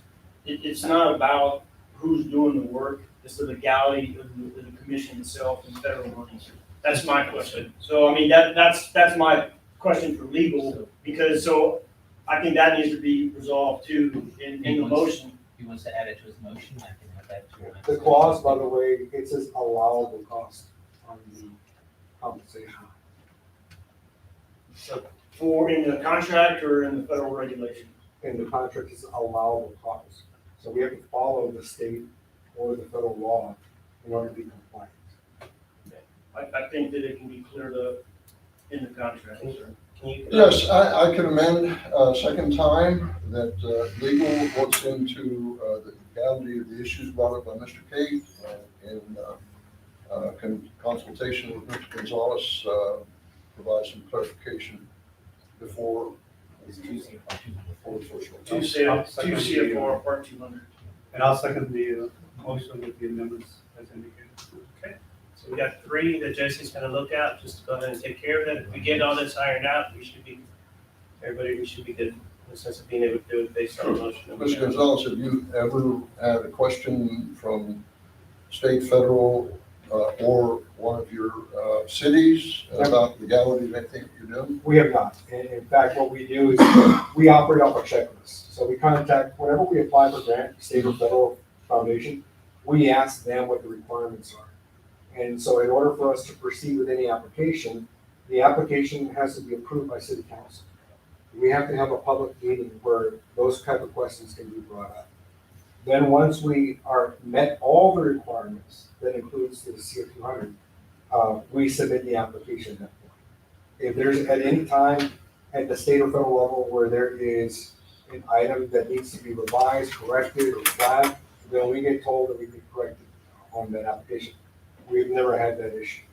it's not about who's doing the work, it's the legality of the commission itself and federal money. That's my question. So, I mean, that's my question for legal, because so I think that needs to be resolved too in the motion. If he wants to add it to his motion, I can have that to him. The clause, by the way, it says allowable cost on the compensation. So for in the contract or in the federal regulation? And the contract is allowable cost. So we have to follow the state or the federal law in order to be compliant. I think that it can be cleared up in the contract. Can you? Yes, I can amend a second time that legal looks into the legality of the issues brought up by Mr. Cate in consultation with Mr. Gonzalez, provide some clarification before. Before the first one. 2 CFR Part 200. And I'll second the motion with the amendments as indicated. Okay, so we got 3 that Jesse's gonna look at, just to go ahead and take care of that. If we get all this ironed out, we should be good, in the sense of being able to do it based on the motion. that we Mr. have. Gonzalez, have you ever had a question from state, federal, or one of your cities about legality of anything you're doing? We have not. In fact, what we do is we operate off a checklist. So we contact, whenever we apply for grant, state or federal foundation, we ask them what the requirements are. And so in order for us to proceed with any application, the application has to be approved by city council. We have to have a public meeting where those type of questions can be brought up. Then once we are met all the requirements, that includes the CF 200, we submit the application at that point. If there's at any time at the state or federal level where there is an item that needs to be revised, corrected, or flagged, then we get told that we can correct it on that application. We've never had that issue.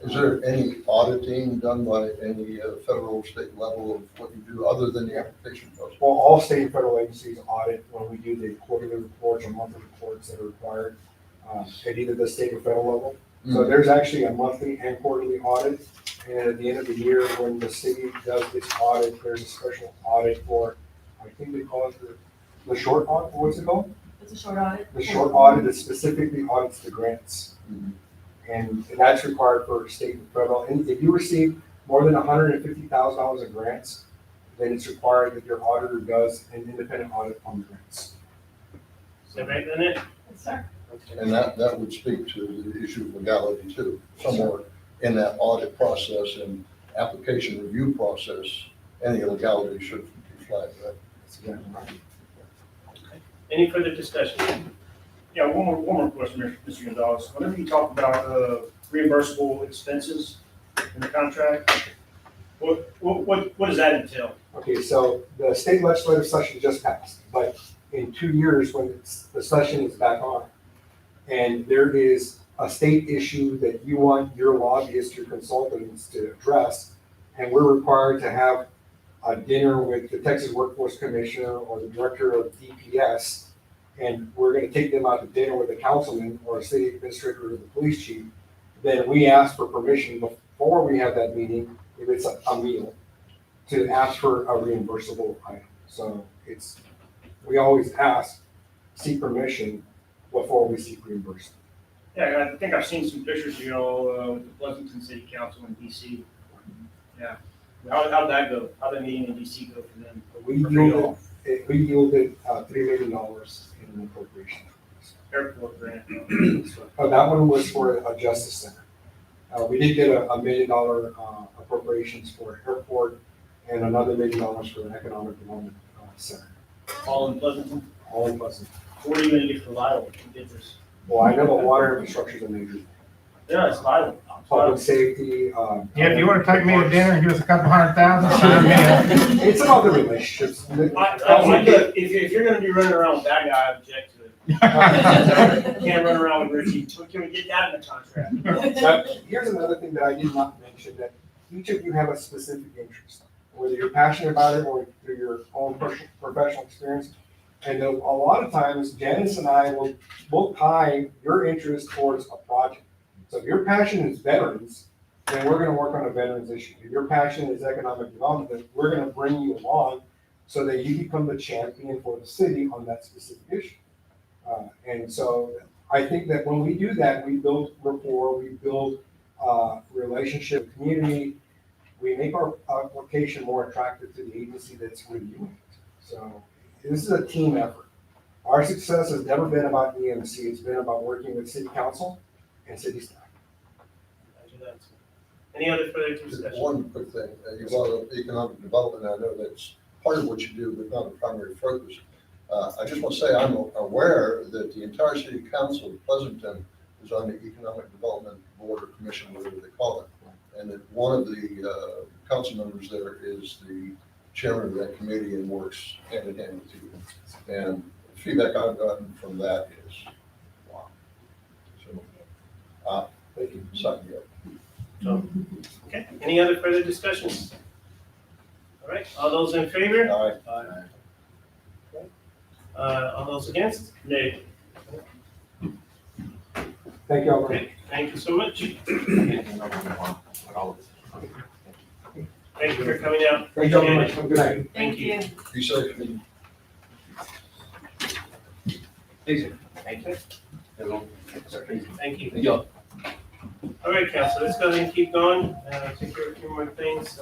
Is there any auditing done by any federal or state level of what you do other than the application process? Well, all state and federal agencies audit when we do the quarterly reports or monthly reports that are required at either the state or federal level. So there's actually a monthly and quarterly audit. And at the end of the year, when the city does its audit, there's a special audit for, I think they call it the short audit, what's it called? It's a short audit. The short audit that specifically audits the grants. Mhm. And that's required for state and federal. And if you receive more than $150,000 in grants, then it's required that your auditor does an independent audit on the grants. Is that right, Lynette? Yes, sir. Okay. And that would speak to the issue of legality too. Somewhere in that audit process and application review process, any illegality should be flagged, right? That's exactly right. Any further discussion? Yeah, one more question, Mr. Gonzalez. Whenever you talk about reimbursable expenses in the contract, what does that entail? Okay, so the state legislative session just passed, but in 2 years, when the session is back on, and there is a state issue that you want your lobbyists, your consultants to address, and we're required to have a dinner with the Texas Workforce Commissioner or the director of DPS, and we're gonna take them out to dinner with a councilman or a city administrator or the police chief, then we ask for permission before we have that meeting, if it's a meal, to ask for a reimbursable item. So we always seek permission before we seek reimbursement. Yeah, I think I've seen some pictures, you know, with the Pleasanton City Council in DC. Yeah. How'd that go? How'd that meeting in DC go for them? We yielded $3 million in appropriation. Airport grant. That one was for a justice center. We did get a $1 million appropriations for airport and another $1 million for an economic development center, All in Pleasanton? all in Pleasant. What are you gonna get for Lidle? Get this. Well, I know that water infrastructure is a major thing. Yeah, it's Lidle. Public safety. Yeah, if you wanna take me to dinner and give us a couple $100,000, sign me up. It's about the relationships. If you're gonna be running around with that guy, I object to it. Can't run around with Richie. Can we get that in the contract? Here's another thing that I did not mention, that each of you have a specific interest, whether you're passionate about it or through your own professional experience. And a lot of times Janice and I will tie your interest towards a project. So if your passion is veterans, then we're gonna work on a veterans issue. If your passion is economic development, then we're gonna bring you along so that you become the champion for the city on that specific issue. And so I think that when we do that, we build rapport, we build relationship with community, we make our application more attractive to the agency that's reviewing it. So this is a team effort. Our success has never been about EMC, it's been about working with city council and city staff. Any other further Just discussion? one quick thing, you brought up economic development, I know that's part of what you do, but not the primary focus. I just want to say, I'm aware that the entire city council of Pleasanton is on the Economic Development Board or Commission, whatever they call it. And that one of the council members there is the chairman of that committee and works hand in hand with you. And the feedback I've gotten from that is, wow. So, thank you, suck me up. Okay, any other further discussions? All right, all those in favor? Aye. All those against? Nay. Thank you all very much. Okay, thank you so much. Thank you for coming out. Thank you all very much. Have a good night. Thank you. Be safe. Thank you. Thank you. Thank y'all. All right, council, let's go ahead and keep going. Take care of a few more things.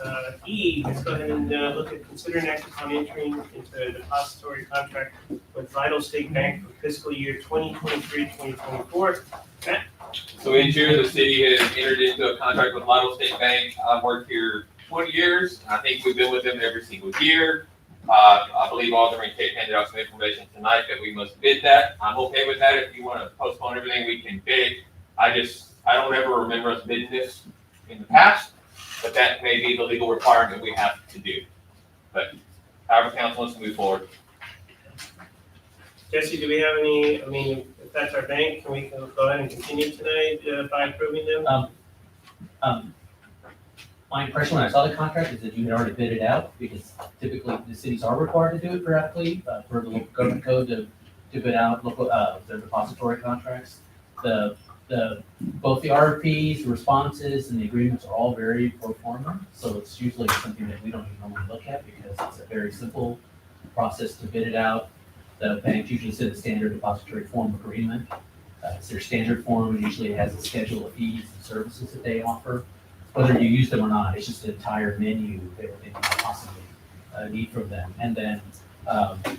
E, let's go ahead and look at considering act upon entering into a depository contract with Vital State Bank for fiscal year 2023-2024. Matt? So each year, the city has entered into a contract with Lidle State Bank. I've worked here 20 years. I think we've been with them every single year. I believe Alderman Tate handed out some information tonight that we must bid that. I'm okay with that. If you want to postpone everything, we can bid. I don't ever remember us bidding this in the past, but that may be the legal requirement we have to do. But however council wants to move forward. Jesse, do we have any, I mean, if that's our bank, can we go ahead and continue tonight by approving them? My impression when I saw the contract is that you had already bid it out, because typically the cities are required to do it periodically, per the local government code to bid out local, their depository contracts. Both the RFPs, the responses, and the agreements are all very pro forma, so it's usually something that we don't even normally look at, because it's a very simple process to bid it out. The banks usually set a standard depository form agreement. It's their standard form, and usually it has a schedule of fees and services that they offer. Whether you use them or not, it's just an entire menu of everything you could possibly need from them. And then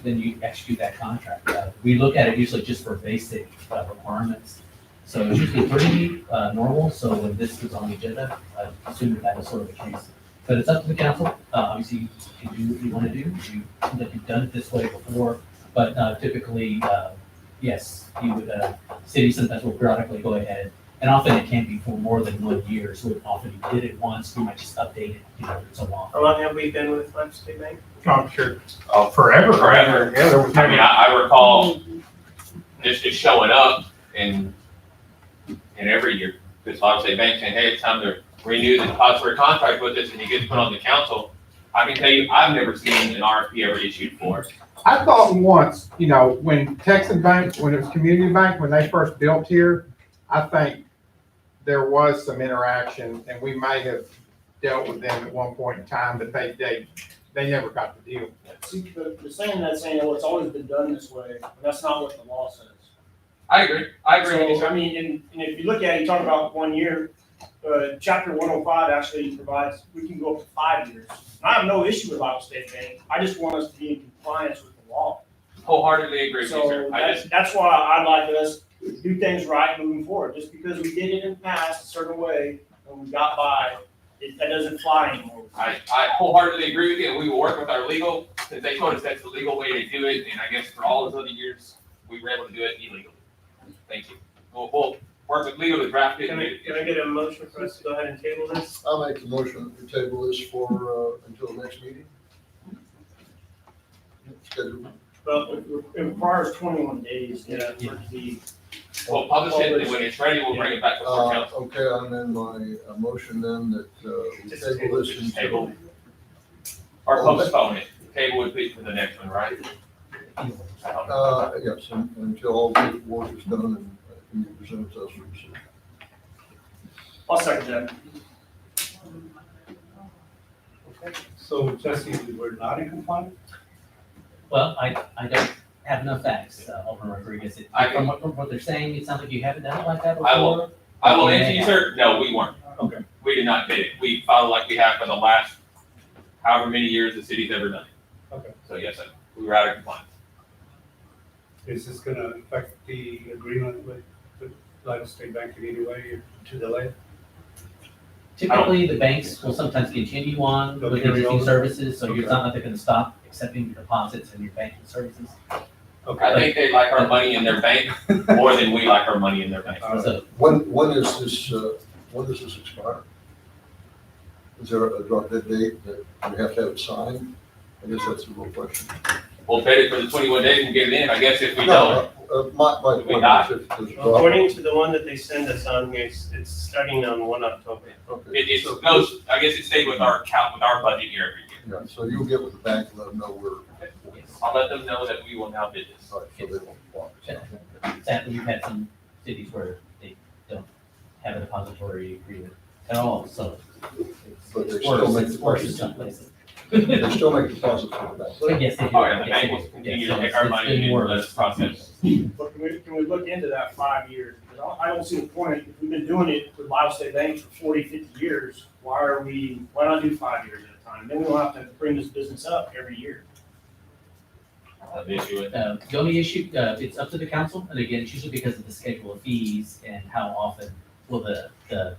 you execute that contract. We look at it usually just for basic requirements. So it's usually pretty normal. So when this was on the agenda, I assumed that was sort of the case. But it's up to the council. Obviously, you can do what you want to do. You've done it this way before, but typically yes, you would, city sometimes will periodically go ahead, and often it can be for more than 1 year, so often you did it once, we might just update it, so How often. long have we been with Lime State Bank? I'm sure, Oh, forever. Forever. Yeah, there was I mean, never, I recall just showing up and every year, this Lime State Bank saying, hey, it's time to renew the depository contract with us, and you get put on the council. I can tell you, I've never seen an RFP ever issued for it. I thought once, you know, when Texan Bank, when it was Community Bank, when they first built here, I think there was some interaction, and we may have dealt with them at one point in time, but they never got the deal. See, the saying that saying, oh, it's always been done this way, but that's not what the law says. I agree with you, So, I sir. mean, and if you look at it, you talk about 1 year, chapter 105 actually provides, we can go up to 5 years. I have no issue with Iowa State Bank, I just want us to be in compliance with the law. Wholeheartedly agree with you, So sir. I just, that's why I'd like us to do things right moving forward, just because we did it in the past a certain way, and we got by, that doesn't fly anymore. I wholeheartedly agree with you, and we will work with our legal, because they told us that's the legal way to do it, and I guess for all those other years, we were able to do it illegally. Thank you. We'll work with legal to draft it. Can I get a motion for us to go ahead and table this? I'll make the motion to table this for, until the next meeting. Schedule. Well, it requires 21 days, Yeah. for the, We'll publish it, and when it's ready, we'll bring it back before council. Okay, I'm in my motion then that, we Just table this until. Table. Or postpone it. Table would be for the next one, right? Yes, until all the work is done and can be presented to us. for decision. I'll second that. So Jesse, we're not in compliance? Well, I don't have enough facts, Alderman Rodriguez. From what they're saying, it sounds like you haven't done it like that I will- before. I will answer you, sir. No, we weren't. Okay. We did not bid it. We followed like we have for the last however many years the city's ever done it. Okay. So yes, sir, we were out of compliance. Is this gonna affect the agreement with Iowa State Bank in any way to delay? Typically, the banks will sometimes continue on They'll with carry existing over? services, so Okay. it's not like they're gonna stop accepting your deposits and your banking services. I think they like our money in their bank more than we like our money in their bank. So When is this, when does this expire? Is there a drop dead date that we have to have it signed? I guess that's the real question. We'll bid it for the 21 days and get it in. I guess if we don't, My We point not? is if there's a drop. According to the one that they send us on here, it's starting on 1 October. Okay. it goes, I guess it stayed with our account, with our budget year every year. Yeah, so you'll get with the bank and let them know we're. I'll let them know that we will now bid this. All right, so they won't block us. sadly, we've had some cities where they don't have a depository agreement at all, so. But they It's still worse, make it's the worse in deposits. some places. They still make deposits for the bank. But yes, they do. Oh, yeah, the Yes, bank they will do. continue Yes, to take so our it's money been and let worse. us process. But can we look into that 5 years? Because I don't see the point, if we've been doing it with Iowa State Bank for 40, 50 years, why not do 5 years at a time? Then we don't have to bring this business up every year. The issue with The only issue, it's up to the council, and again, it's usually because of the schedule of fees and how often will the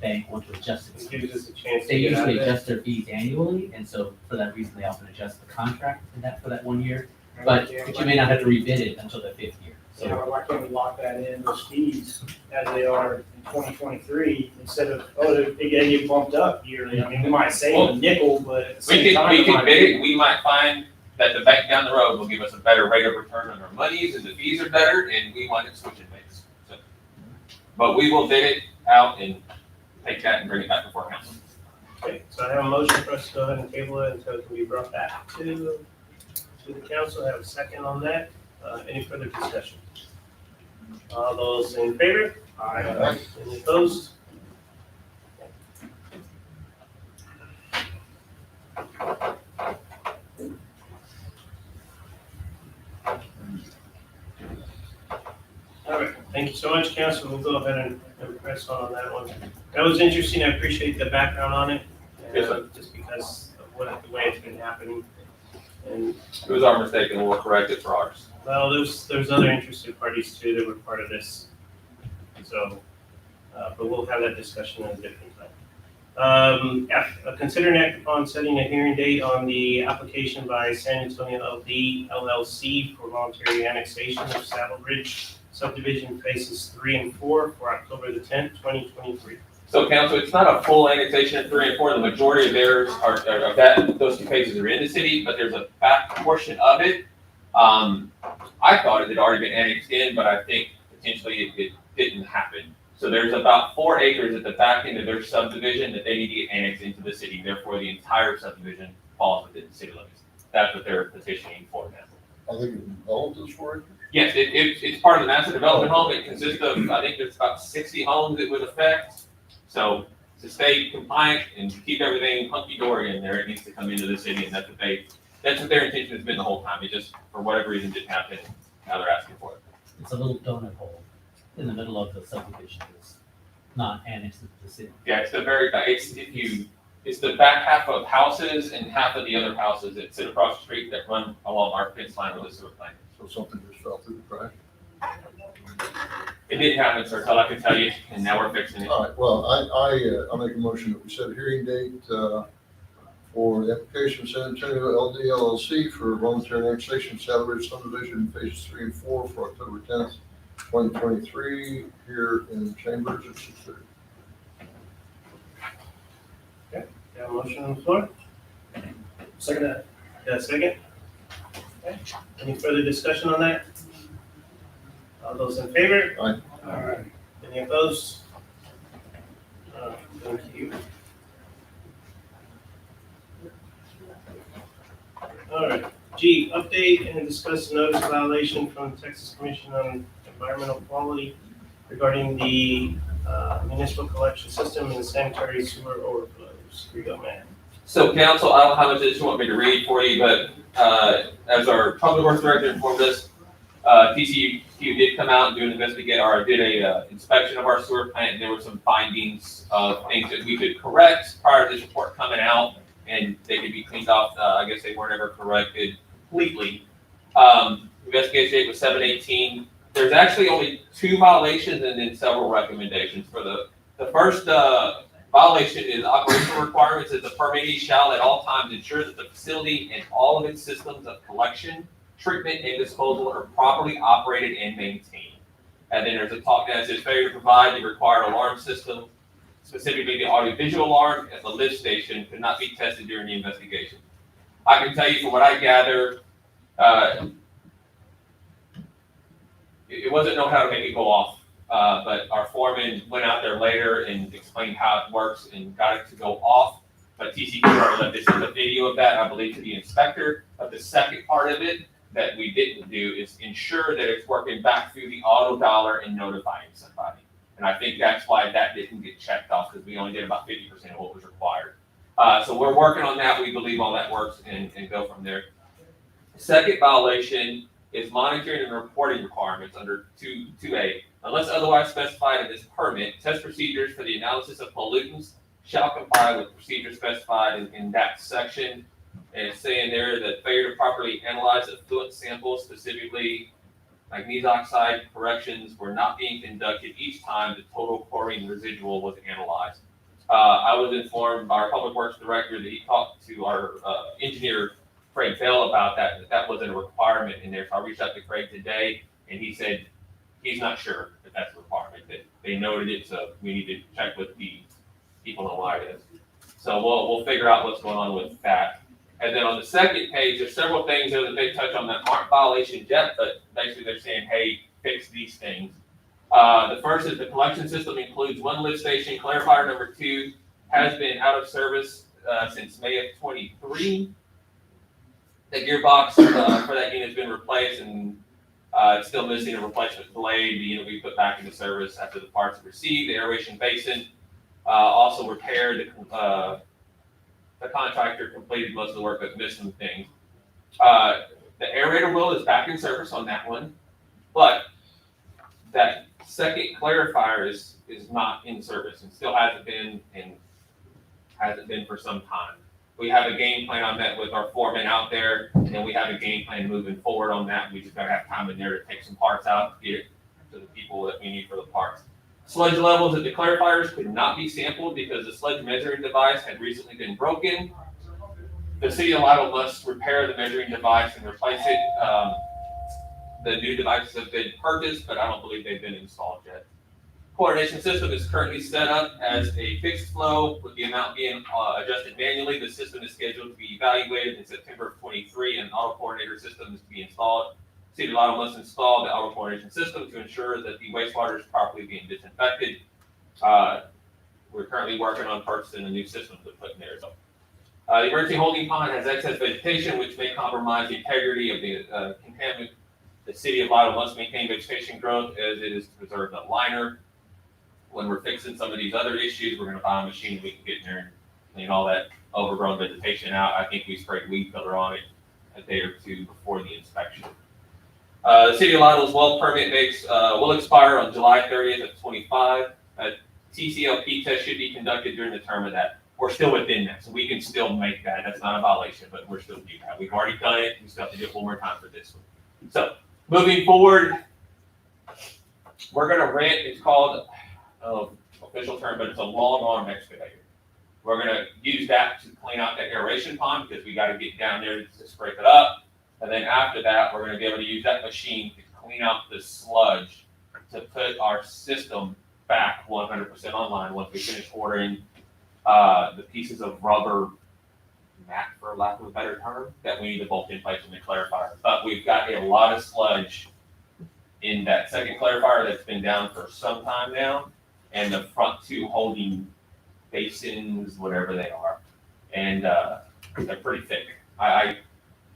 bank want to adjust its It gives fees. us a chance They to get out of usually it. adjust their fees annually, and so for that reason, they often adjust the contract for that 1 year. But you may not have to rebid it until the 5th year. So So why can't we lock that in, those fees, as they are in 2023, instead of, they get bumped up yearly? I mean, we might save a nickel, but at the We same could, time. we it could might bid be- it, we might find that the bank down the road will give us a better rate of return on our monies, and the fees are better, and we want it switching banks. So, but we will bid it out and take that and bring it back before council. Okay, so I have a motion for us to go ahead and table it until it can be brought back to the council. I have a second on that. Any further discussion? All those in favor? Aye. Any opposed? All right, thank you so much, council. We'll go ahead and press on that one. That was interesting. I appreciate the background on it. Yes, sir. Just because of the way it's been happening. And, It was our mistake, and we'll correct it for ours. well, there's other interested parties too that were part of this. So, but we'll have that discussion at a different time. F, consider and act upon setting a hearing date on the application by San Antonio LD LLC for voluntary annexation of Saddle Ridge subdivision phases 3 and 4 for October the 10th, 2023. So council, it's not a full annexation of 3 and 4. The majority of theirs of that, those two phases are in the city, but there's a back portion of it. I thought it had already been annexed in, but I think potentially it didn't happen. So there's about 4 acres at the back end of their subdivision that they need to get annexed into the city. Therefore, the entire subdivision falls within the city limits. That's what they're petitioning for now. I think all of this for it. Yes, it's part of the master development home. It consists of, I think there's about 60 homes it would affect. So to stay compliant and to keep everything hunky-dory in there, it needs to come into the city, and that's what their intention has been the whole time. It just, for whatever reason, didn't happen. Now they're asking for it. It's a little donut hole in the middle of the subdivision. It's not annexed into the city. Yeah, it's the very back. It's the back half of houses and half of the other houses that sit across the street that run along our fence line with the sewer plant. So something just fell through the cracks. It didn't happen, sir. That's all I can tell you, and now we're fixing it. All right, well, I make a motion that we set a hearing date, for the application of San Antonio LD LLC for voluntary annexation salvage subdivision phases 3 and 4 for October 10th, 2023, here in chambers at 6:30. Got a motion on the floor? Second that. Got a second? Okay. Any further discussion on that? All those in favor? Aye. All right. Any opposed? Thank you. All right. G, update and discuss notice violation from Texas Commission on Environmental Quality regarding the municipal collection system and sanitary sewer overflows. Here you go, man. So council, I don't know how much of this you want me to read for you, but as our public works director informed us, TCEQ did come out and do an investigate, or did a inspection of our sewer plant, and there were some findings of things that we could correct prior to this report coming out, and they could be cleaned off. I guess they weren't ever corrected completely. Investigation date was 7/18. There's actually only 2 violations and then several recommendations. For the first violation is operational requirements, that the permittee shall at all times ensure that the facility and all of its systems of collection, treatment, and disposal are properly operated and maintained. And then there's a talk that says failure to provide the required alarm system, specifically the audiovisual alarm at the lift station, could not be tested during the investigation. I can tell you from what I gather, it wasn't know how to make it go off. But our foreman went out there later and explained how it works and got it to go off. But TCQ already left this in the video of that, I believe, to the inspector. But the second part of it that we didn't do is ensure that it's working back through the auto dialer and notifying somebody. And I think that's why that didn't get checked off, because we only did about 50% of what was required. So we're working on that. We believe all that works and go from there. The second violation is monitoring and reporting requirements under 2A. Unless otherwise specified in this permit, test procedures for the analysis of pollutants shall comply with procedures specified in that section. And it's saying there that failure to properly analyze effluent samples, specifically manganese oxide corrections, were not being conducted each time the total chlorine residual was analyzed. I was informed by our public works director that he talked to our engineer, Craig Bell, about that wasn't a requirement in there. So I reached out to Craig today, and he said he's not sure if that's a requirement, that they noted it, so we need to check with the people on why it is. So we'll figure out what's going on with that. And then on the second page, there's several things there that they touch on that aren't violations yet, but basically they're saying, hey, fix these things. The first is the collection system includes 1 lift station. Clarifier number 2 has been out of service since May of 23. The gearbox for that unit has been replaced, and it's still missing a replacement blade. The unit we put back into service after the parts were received. The aeration basin also repaired. The contractor completed most of the work, but missed some things. The aerator wheel is back in service on that one, but that second clarifier is not in service and still hasn't been for some time. We have a game plan. I met with our foreman out there, and we have a game plan moving forward on that. We just gotta have time in there to take some parts out, get it to the people that we need for the parts. Sludge levels at the clarifiers could not be sampled because the sludge measuring device had recently been broken. The city of Lidle must repair the measuring device and replace it. the new devices have been purchased, but I don't believe they've been installed yet. Coordination system is currently set up as a fixed flow with the amount being adjusted manually. The system is scheduled to be evaluated in September of 23, and auto coordinator system is to be installed. City of Lotto must install the auto coordination system to ensure that the wastewater is properly being disinfected. We're currently working on purchasing a new system to put in there. So, the emergency holding pond has excess vegetation, which may compromise the integrity of the contaminant. The City of Lotto must maintain vegetation growth as it is to preserve the liner. When we're fixing some of these other issues, we're gonna buy a machine we can get in there and clean all that overgrown vegetation out. I think we sprayed weed killer on it a day or two before the inspection. The City of Lotto's well permit will expire on July 30th of 25. A TCLP test should be conducted during the term of that. We're still within that, so we can still make that. That's not a violation, but we're still doing that. We've already done it. We still have to do it one more time for this one. So moving forward, we're gonna rent, it's called, official term, but it's a long arm excavator. We're gonna use that to clean out that aeration pond because we gotta get down there to scrape it up. And then after that, we're gonna be able to use that machine to clean out the sludge to put our system back 100% online once we finish ordering the pieces of rubber mat, for lack of a better term, that we need to bolt in place in the clarifier. But we've got a lot of sludge in that second clarifier that's been down for some time now, and the front two holding basins, whatever they are, and they're pretty thick. I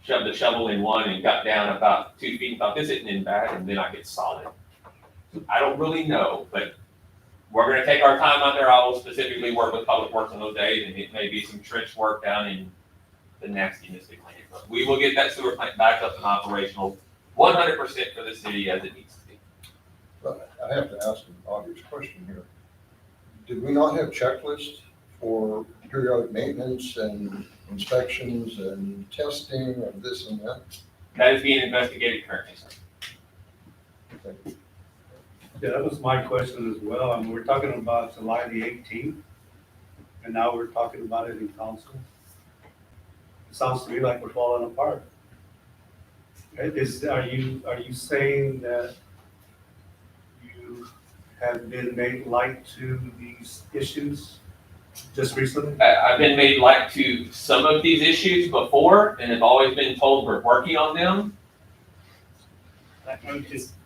shoved the shovel in one and got down about 2 feet and thought, this isn't in bad, and then I get solid. I don't really know, but we're gonna take our time out there. I will specifically work with Public Works on those days, and it may be some trench work down in the nastiness of Atlantic. But we will get that sewer plant back up and operational 100% for the city as it needs to be. But I have to ask an obvious question here. Did we not have checklists for periodic maintenance and inspections and testing of this and that? That is being investigated currently, sir. Okay. Yeah, that was my question as well. I mean, we're talking about July the 18th, and now we're talking about it in council. It sounds to me like we're falling apart. Are you saying that you have been made light to these issues just recently? I've been made light to some of these issues before, and have always been told we're working on them.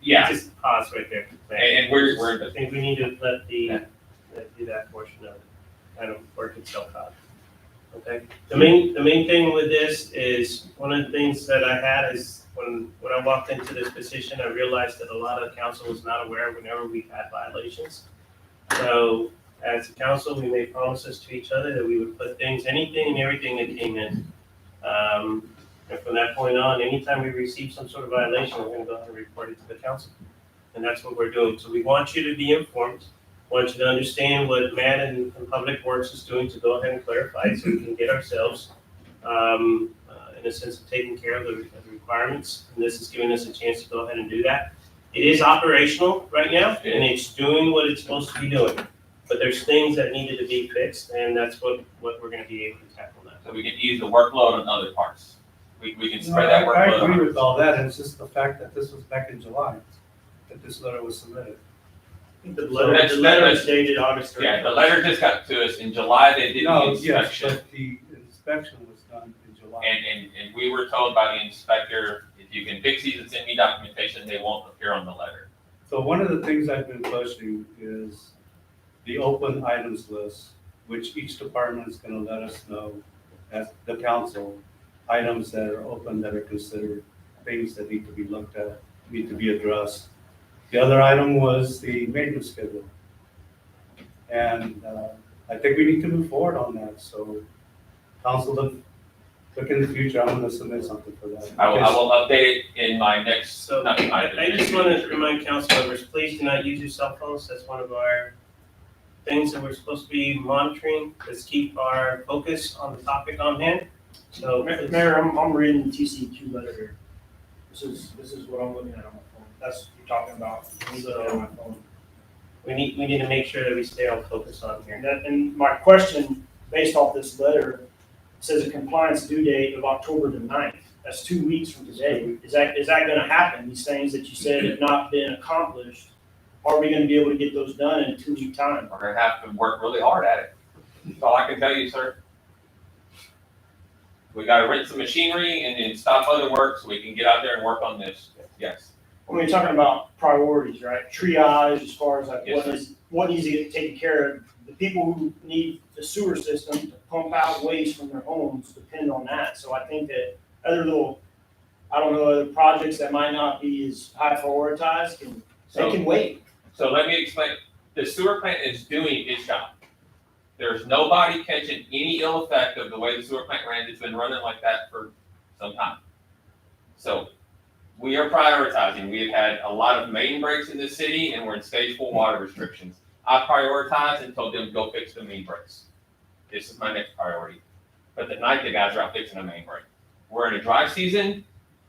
Just pause right there. And we're I think we need to let do that portion of it kind of work itself out. Okay? The main thing with this is, one of the things that I had is when I walked into this position, I realized that a lot of council was not aware whenever we've had violations. So as a council, we made promises to each other that we would put anything and everything that came in. And from that point on, anytime we receive some sort of violation, we're gonna go ahead and report it to the council. And that's what we're doing. So we want you to be informed, want you to understand what Matt and Public Works is doing to go ahead and clarify so we can get ourselves, in a sense of taking care of the requirements. And this is giving us a chance to go ahead and do that. It is operational right now, and it's doing what it's supposed to be doing. But there's things that needed to be fixed, and that's what we're gonna be able to tackle now. so we can ease the workload on other parts. We can No, spread that I workload. agree with all that, and it's just the fact that this was back in July, that this letter was submitted. The letter is dated August 30th. Yeah, the letter just got to us in July. They did the No, yes, inspection. but the inspection was done in July. And we were told by the inspector, if you can fix these and send me documentation, they won't appear on the letter. So one of the things I've been pushing is the open items list, which each department is gonna let us know as the council, items that are open, that are considered things that need to be looked at, need to be addressed. The other item was the maintenance schedule. And I think we need to move forward on that, so council, look in the future, I'm gonna submit something for that. I will update it in my next. So I just want to remind council members, please do not use your cell phones. That's one of our things that we're supposed to be monitoring. Let's keep our focus on the topic on hand. So, Mayor, I'm reading the TCQ letter here. This is what I'm looking at on my phone. That's what you're talking about. I'm looking at on my phone. we need to make sure that we stay on focus on here. And my question, based off this letter, says a compliance due date of October the 9th. That's 2 weeks from today. Is that gonna happen? These things that you said have not been accomplished, are we gonna be able to get those done in a 2-week time? We're gonna have to work really hard at it. That's all I can tell you, sir. We gotta rent some machinery and then stop other work so we can get out there and work on this. Yes. When we're talking about priorities, right? Triage as far as like Yes, what needs to get taken care of. The people who need the sewer system to pump out waste from their homes depend on that. So I think that other little, I don't know, other projects that might not be as high prioritized they can wait. So let me explain. The sewer plant is doing its job. There's nobody catching any ill effect of the way the sewer plant ran. It's been running like that for some time. So we are prioritizing. We have had a lot of main breaks in this city and we're in stage 4 water restrictions. I prioritized and told them, go fix the main breaks. This is my next priority. But at night, the guys are out fixing the main break. We're in a dry season.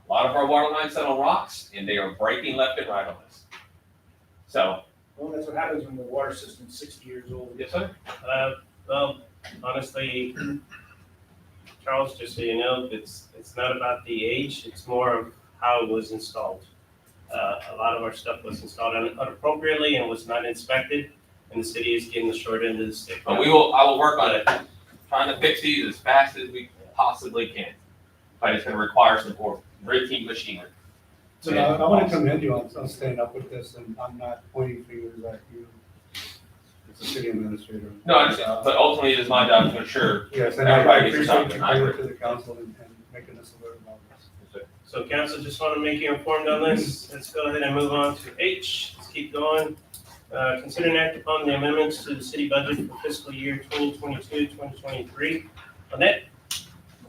A lot of our water lines set on rocks and they are breaking left and right on us. So, Well, that's what happens when the water system's 60 years old. yes, sir. Well, honestly, Charles, just so you know, it's not about the age, it's more of how it was installed. A lot of our stuff was installed inappropriately and was not inspected, and the city is getting the short end of the stick. But I will work on it, trying to fix these as fast as we possibly can. But it's gonna require some more routine machinery. So I want to commend you on staying up with this, and I'm not pointing fingers at you. It's a city administrator. No, I understand, but ultimately it is my job to ensure. Yes, and I Everybody gets appreciate you something. bringing it to the council and making us aware about this. So council, just want to make you informed on this. Let's go ahead and move on to H. Let's keep going. Consider and act upon the amendments to the city budget for fiscal year 2022, 2023. Annette? Yes,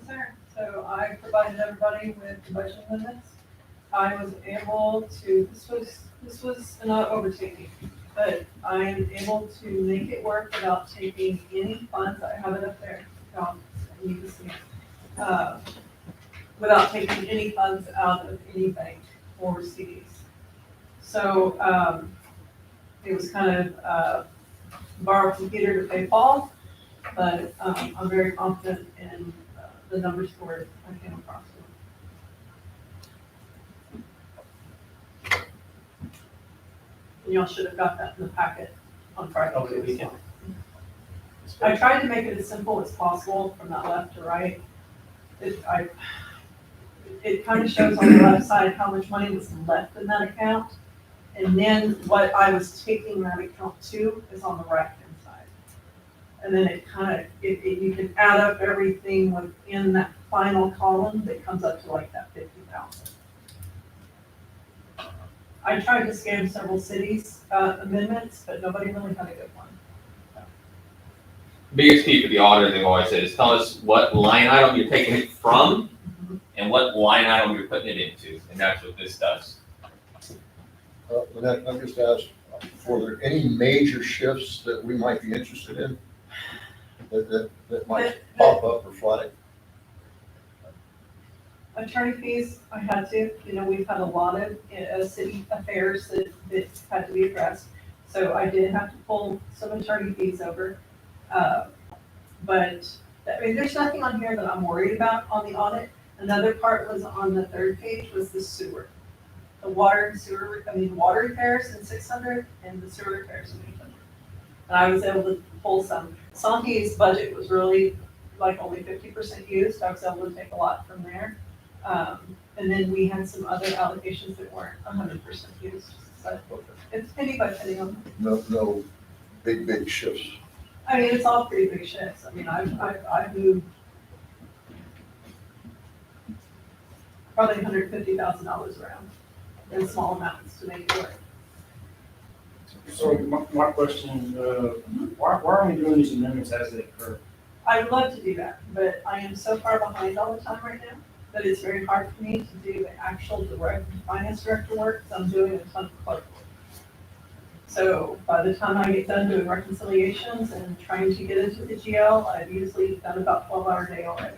sir. So I provided everybody with the budget amendments. I was able to, this was not overtaking, but I am able to make it work without taking any funds. I have it up there. You can see it. Without taking any funds out of any bank or CDs. So, it was kind of, borrow from Peter to pay Paul, but, I'm very confident in the numbers for it I came across. And y'all should have got that in the packet on Friday. Okay, we can. I tried to make it as simple as possible from that left to right. It kind of shows on the left side how much money was left in that account. And then what I was taking that account to is on the right-hand side. And then it kind of, you can add up everything within that final column that comes up to like that 50,000. I tried to scam several cities amendments, but nobody really had a good one. Biggest key for the auditor, they've always said, is tell us what line item you're taking it from and what line item you're putting it into, and that's what this does. Lynette, I'm just asked, were there any major shifts that we might be interested in? That might pop up or flag? Attorney fees, I had to, we've had a lot of city affairs that had to be addressed. So I did have to pull some attorney fees over. But, I mean, there's nothing on here that I'm worried about on the audit. Another part was on the third page was the sewer. The water and sewer, water repairs in 600 and the sewer repairs in 800. And I was able to pull some. Santi's budget was really like only 50% used. I was able to take a lot from there. And then we had some other allocations that weren't 100% used. So it's penny by penny on them. No big shifts. I mean, it's all pretty big shifts. I mean, I've moved probably $150,000 around in small amounts to make it work. So my question, why are we doing these amendments as they occur? I would love to do that, but I am so far behind all the time right now that it's very hard for me to do the actual direct finance director work, because I'm doing a ton of clerk work. So by the time I get done doing reconciliations and trying to get into the GL, I've usually done about 12-hour day already.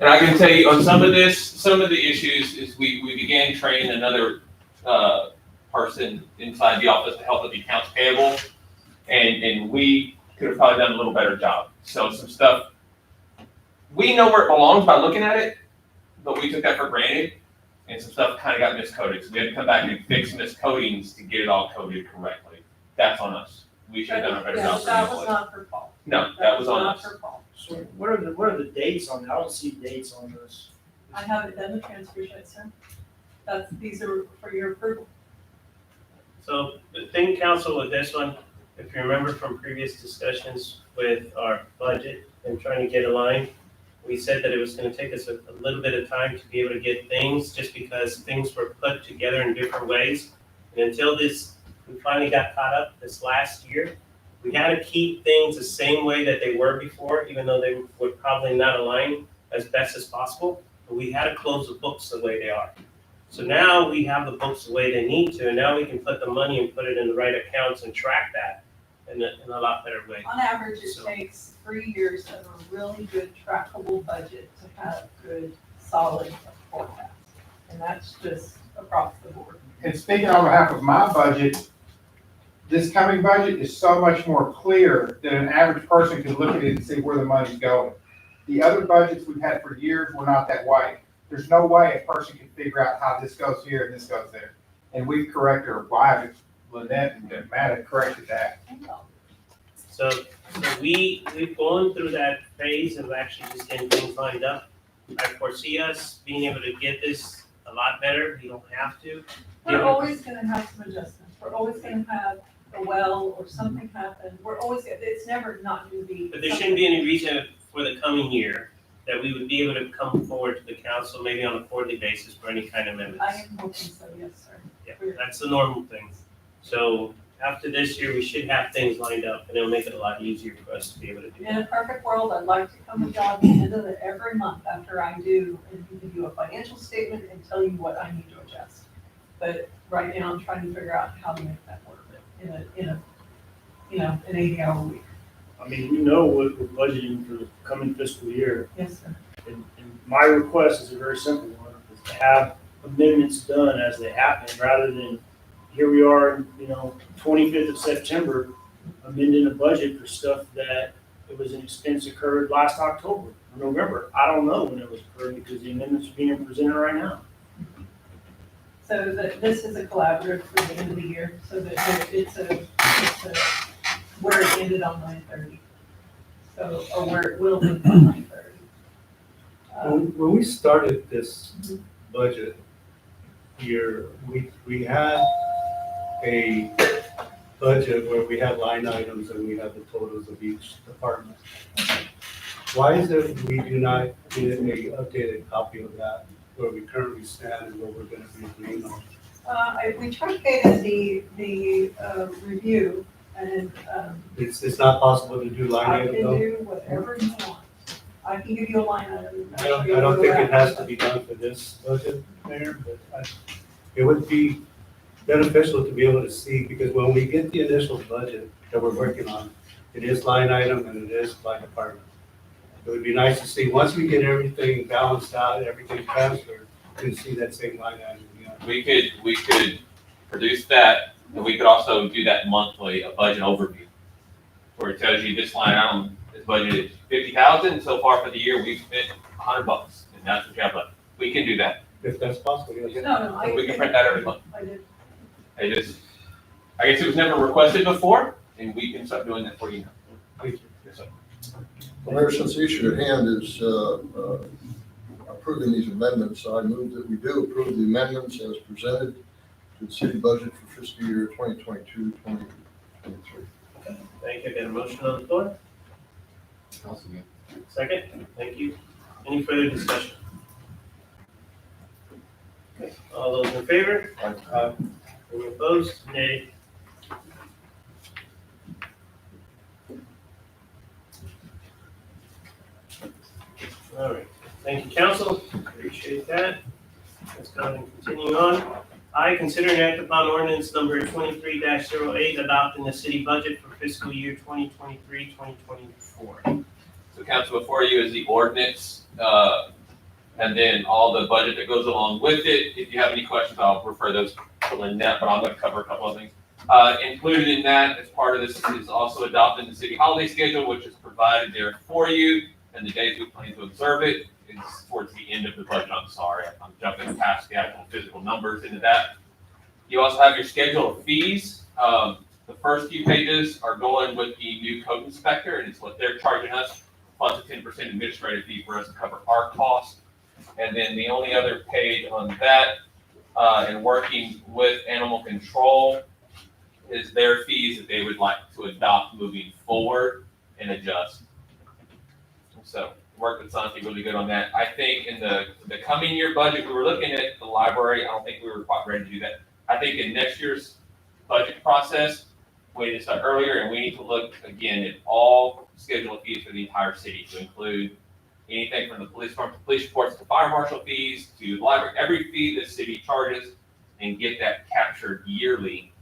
And I can tell you on some of the issues is we began training another person inside the office to help with the accounts payable. And we could have probably done a little better job. So some stuff, we know where it belongs by looking at it, but we took that for granted, and some stuff kind of got miscoded, so we had to come back and fix miscodings to get it all coded correctly. That's on us. We should have done a better Yeah, job. that was not her fault. No, that was on not us. her fault. So what are the dates on, I don't see dates on this. I haven't done the transfer yet, sir. These are for your approval. So the thing, council, with this one, if you remember from previous discussions with our budget and trying to get aligned, we said that it was gonna take us a little bit of time to be able to get things, just because things were put together in different ways. And until this, we finally got caught up this last year, we had to keep things the same way that they were before, even though they would probably not align as best as possible. But we had to close the books the way they are. So now we have the books the way they need to, and now we can put the money and put it in the right accounts and track that in a lot better way. On average, it So- takes 3 years of a really good trackable budget to have good, solid forecast. And that's just across the board. And speaking on behalf of my budget, this coming budget is so much more clear that an average person can look at it and see where the money's going. The other budgets we've had for years were not that way. There's no way a person can figure out how this goes here and this goes there. And we've corrected, or Lynette and Matt have corrected that. So we've gone through that phase of actually just getting things lined up. I foresee us being able to get this a lot better. We don't have to. We're always gonna have some adjustments. We're always gonna have a well or something happen. We're always, it's never not gonna be. But there shouldn't be any reason for the coming year that we would be able to come forward to the council, maybe on a quarterly basis, for any kind of amendments. I am hoping so, yes, sir. Yeah, that's the normal thing. So after this year, we should have things lined up, and it'll make it a lot easier for us to be able to do In that. a perfect world, I'd like to come to y'all at the end of every month after I do and give you a financial statement and tell you what I need to adjust. But right now, I'm trying to figure out how to make that work in a, an 80-hour week. I mean, we know what we're budgeting for the coming fiscal year. Yes, sir. And my request is a very simple one, is to have amendments done as they happen, rather than, here we are, 25th of September, amending a budget for stuff that it was an expense occurred last October or November. I don't know when it was occurred, because the amendments are being presented right now. So this is a collaborative for the end of the year, so that it's a where it ended on 9/30. So, or where it will end on 9/30. When we started this budget year, we had a budget where we had line items and we had the totals of each department. Why is it we do not get an updated copy of that, where we currently stand and what we're gonna be agreeing on? We truncated the review, and It's not possible to do line I item can though? do whatever you want. I can give you a line item. I don't think it has to be done for this budget, Mayor, but it would be beneficial to be able to see, because when we get the initial budget that we're working on, it is line item and it is by department. It would be nice to see, once we get everything balanced out, everything transferred, to see that same line item again. We could produce that, and we could also do that monthly, a budget overview, where it tells you this line item is budgeted 50,000, so far for the year, we've spent $100, and that's what you have left. We can do that. If that's possible, yes. No, We can print that every month. I did. I guess it was never requested before, and we can start doing that for you now. Thank you. Yes, sir. Well, Mayor, since the issue at hand is approving these amendments, I move that we do approve the amendments as presented to the city budget for fiscal year 2022, 2023. Thank you. Got a motion on the floor? Second? Thank you. Any further discussion? Okay, all those in favor? Any opposed? Nay. All right, thank you, council, appreciate that. Let's go ahead and continue on. I consider and act upon ordinance number 23-08, adopting the city budget for fiscal year 2023-2024. So council, before you is the ordinance, and then all the budget that goes along with it. If you have any questions, I'll refer those to Lynette, but I'm gonna cover a couple of things. Included in that, as part of this, is also adopting the city holiday schedule, which is provided there for you. and the days we plan to observe it is towards the end of the budget. I'm sorry, I'm jumping past the actual physical numbers into that. You also have your schedule of fees. The first few pages are going with the new code inspector, and it's what they're charging us, plus a 10% administrative fee for us to cover our costs. And then the only other page on that, and working with animal control, is their fees that they would like to adopt moving forward and adjust. So work with Santi really good on that. I think in the coming year budget, we were looking at the library. I don't think we were quite ready to do that. I think in next year's budget process, we need to start earlier, and we need to look again at all scheduled fees for the entire city to include anything from the police department to police reports to fire marshal fees to the library, every fee the city charges, and get that captured yearly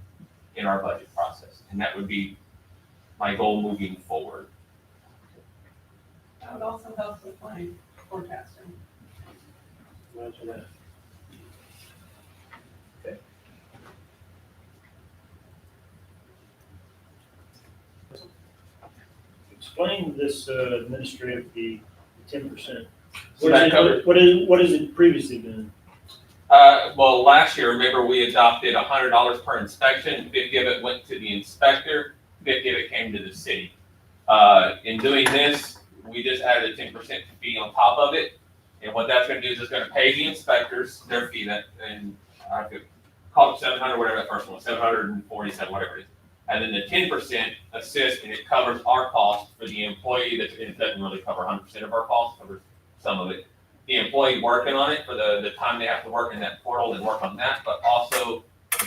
in our budget process. And that would be my goal moving forward. That would also help with my forecasting. Imagine that. Okay. Explain this administrative fee, 10%. So that covers. What has it previously been? Well, last year, remember, we adopted $100 per inspection. 50 of it went to the inspector, 50 of it came to the city. In doing this, we just added a 10% fee on top of it. And what that's gonna do is it's gonna pay the inspectors their fee that, and I could call it 700, whatever that first one was, 747, whatever it is. And then the 10% assists, and it covers our cost for the employee. That it doesn't really cover 100% of our costs, covers some of it. The employee working on it for the time they have to work in that portal and work on that, but also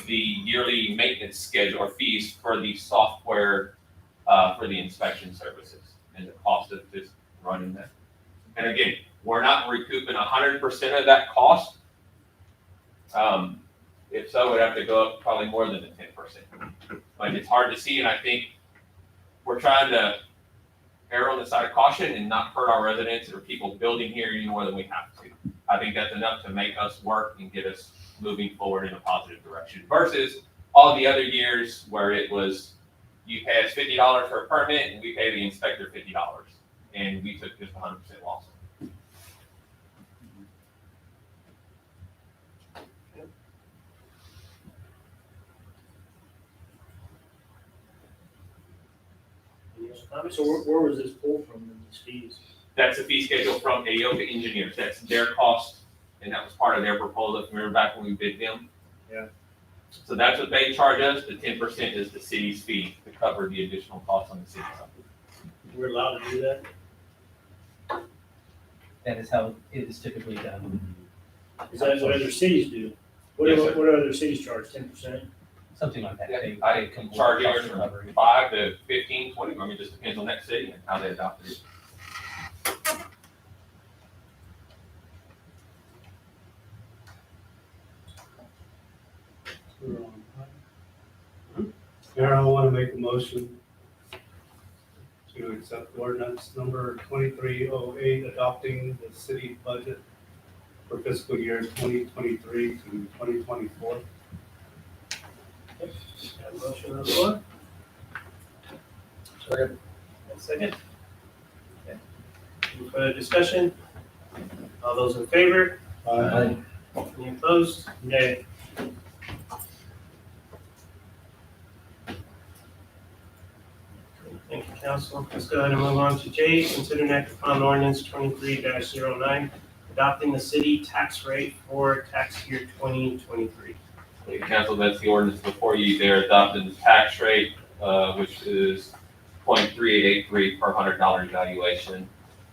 the yearly maintenance schedule or fees for the software for the inspection services and the cost of just running that. And again, we're not recouping 100% of that cost. If so, we'd have to go up probably more than the 10%. But it's hard to see, and I think we're trying to err on the side of caution and not hurt our residents or people building here any more than we have to. I think that's enough to make us work and get us moving forward in a positive direction versus all the other years where it was, you pay us $50 for a permit and we pay the inspector $50 and we took just 100% loss. Any other comments? So where was this pulled from in these fees? That's a fee schedule from AOPA Engineers. That's their cost, and that was part of their proposal. Remember back when we bid them? Yeah. So that's what they charge us. The 10% is the city's fee to cover the additional costs on the city side. We're allowed to do that? That is how it is typically done. Is that what other cities do? What Yes, do sir. what do other cities charge, 10%? Something like that. They- I they come with charge cost anywhere recovery. from 5 to 15, 20. I mean, it just depends on that city and how they adopted it. Mayor, I want to make a motion to accept ordinance number 2308, adopting the city budget for fiscal year 2023 to 2024. Got a motion on the floor? Second. A second? Okay. Any further discussion? All those in favor? Aye. Any opposed? Nay. Thank you, council. Let's go ahead and move on to J, consider and act upon ordinance 23-09, adopting the city tax rate for tax year 2023. Thank you, council. That's the ordinance before you. They're adopting the tax rate, which is 0.3883 per $100 evaluation.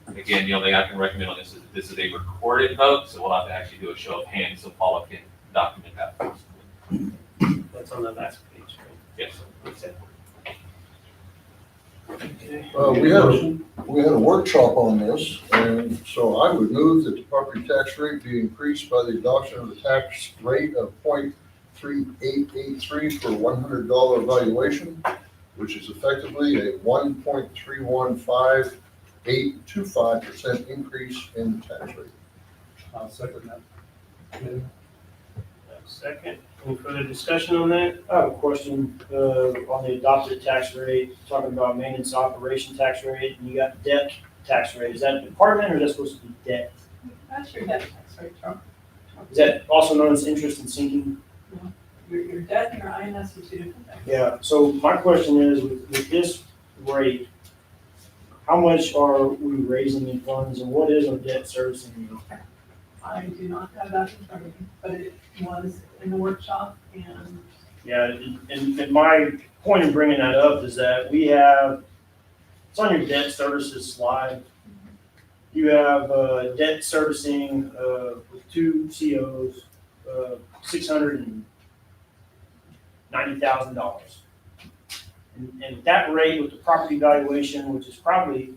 Again, the only thing I can recommend on this is that this is a recorded vote, so we'll have to actually do a show of hands so Paula can document that. That's on the last page, right? Yes. Okay. We had a workshop on this, and so I would move that the property tax rate be increased by the adoption of the tax rate of 0.3883 per $100 valuation, which is effectively a 1.315825% increase in the tax rate. I'll second that. Second, any further discussion on that? I have a question, on the adopted tax rate, talking about maintenance operation tax rate, and you got debt tax rate? Is that department or is that supposed to be debt? That's your debt tax rate, Charles. Is that also known as interest and sinking? Your debt and your INS are two different things. Yeah, so my question is, with this rate, how much are we raising in funds and what is our debt servicing amount? I do not have that in front of me, but it was in the workshop and Yeah, and my point in bringing that up is that we have, it's on your debt services slide. You have, debt servicing, with two COs, $690,000. And that rate with the property valuation, which is probably,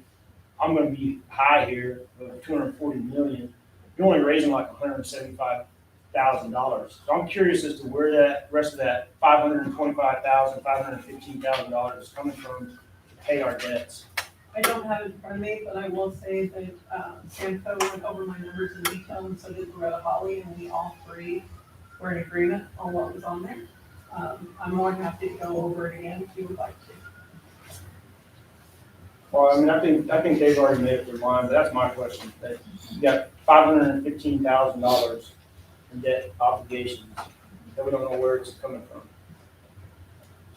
I'm gonna be high here, 240 million, you're only raising like $175,000. So I'm curious as to where that rest of that $525,000, $515,000 is coming from to pay our debts. I don't have it in front of me, but I will say that, Samco went over my numbers in detail and so did Loretta Holly, and we all three were in agreement on what was on there. I'm more than happy to go over it again if you would like to. Well, I mean, I think they've already made up their mind, but that's my question. That you got $515,000 in debt obligations that we don't know where it's coming from.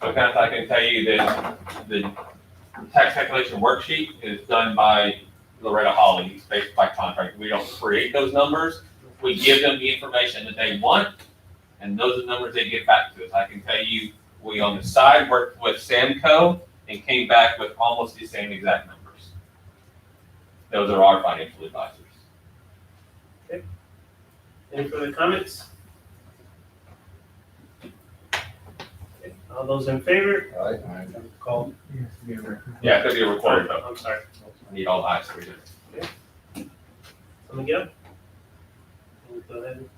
So Kenneth, I can tell you that the tax calculation worksheet is done by Loretta Holly, it's based by contract. We don't create those numbers. We give them the information that they want, and those are the numbers they give back to us. I can tell you, we on the side worked with Samco and came back with almost the same exact numbers. Those are our financial advisors. Any further comments? Okay, all those in favor? Call. Yeah, it's gonna be a recorded vote. I'm sorry. I need all eyes to read it. Let me go. Go ahead.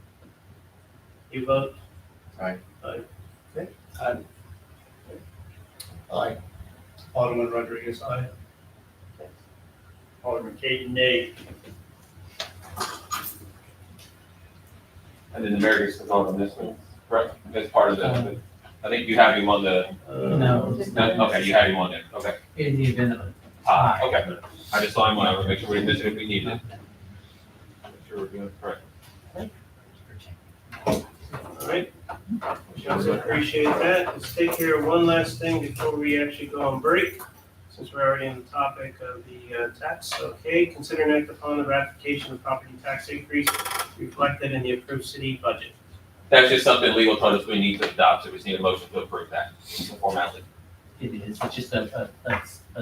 You vote? Aye. Aye. Okay. Aye. Alderman Rodriguez, aye. Alderman Caden, nay. And then the mayor gets to vote on this one, correct? That's part of the, I think you have him on the, No, okay, you have him on there, okay. in the event of a Okay. I just saw him when I was, make sure we didn't miss it if we needed it. Make sure we're doing it correct. All right. We also appreciate that. Let's take care of one last thing before we actually go on break, since we're already on the topic of the tax. Okay, consider and act upon the ratification of property tax increase reflected in the approved city budget. That's just something legal told us we need to adopt, so we just need a motion to approve that, it's a formality. It is, it's just a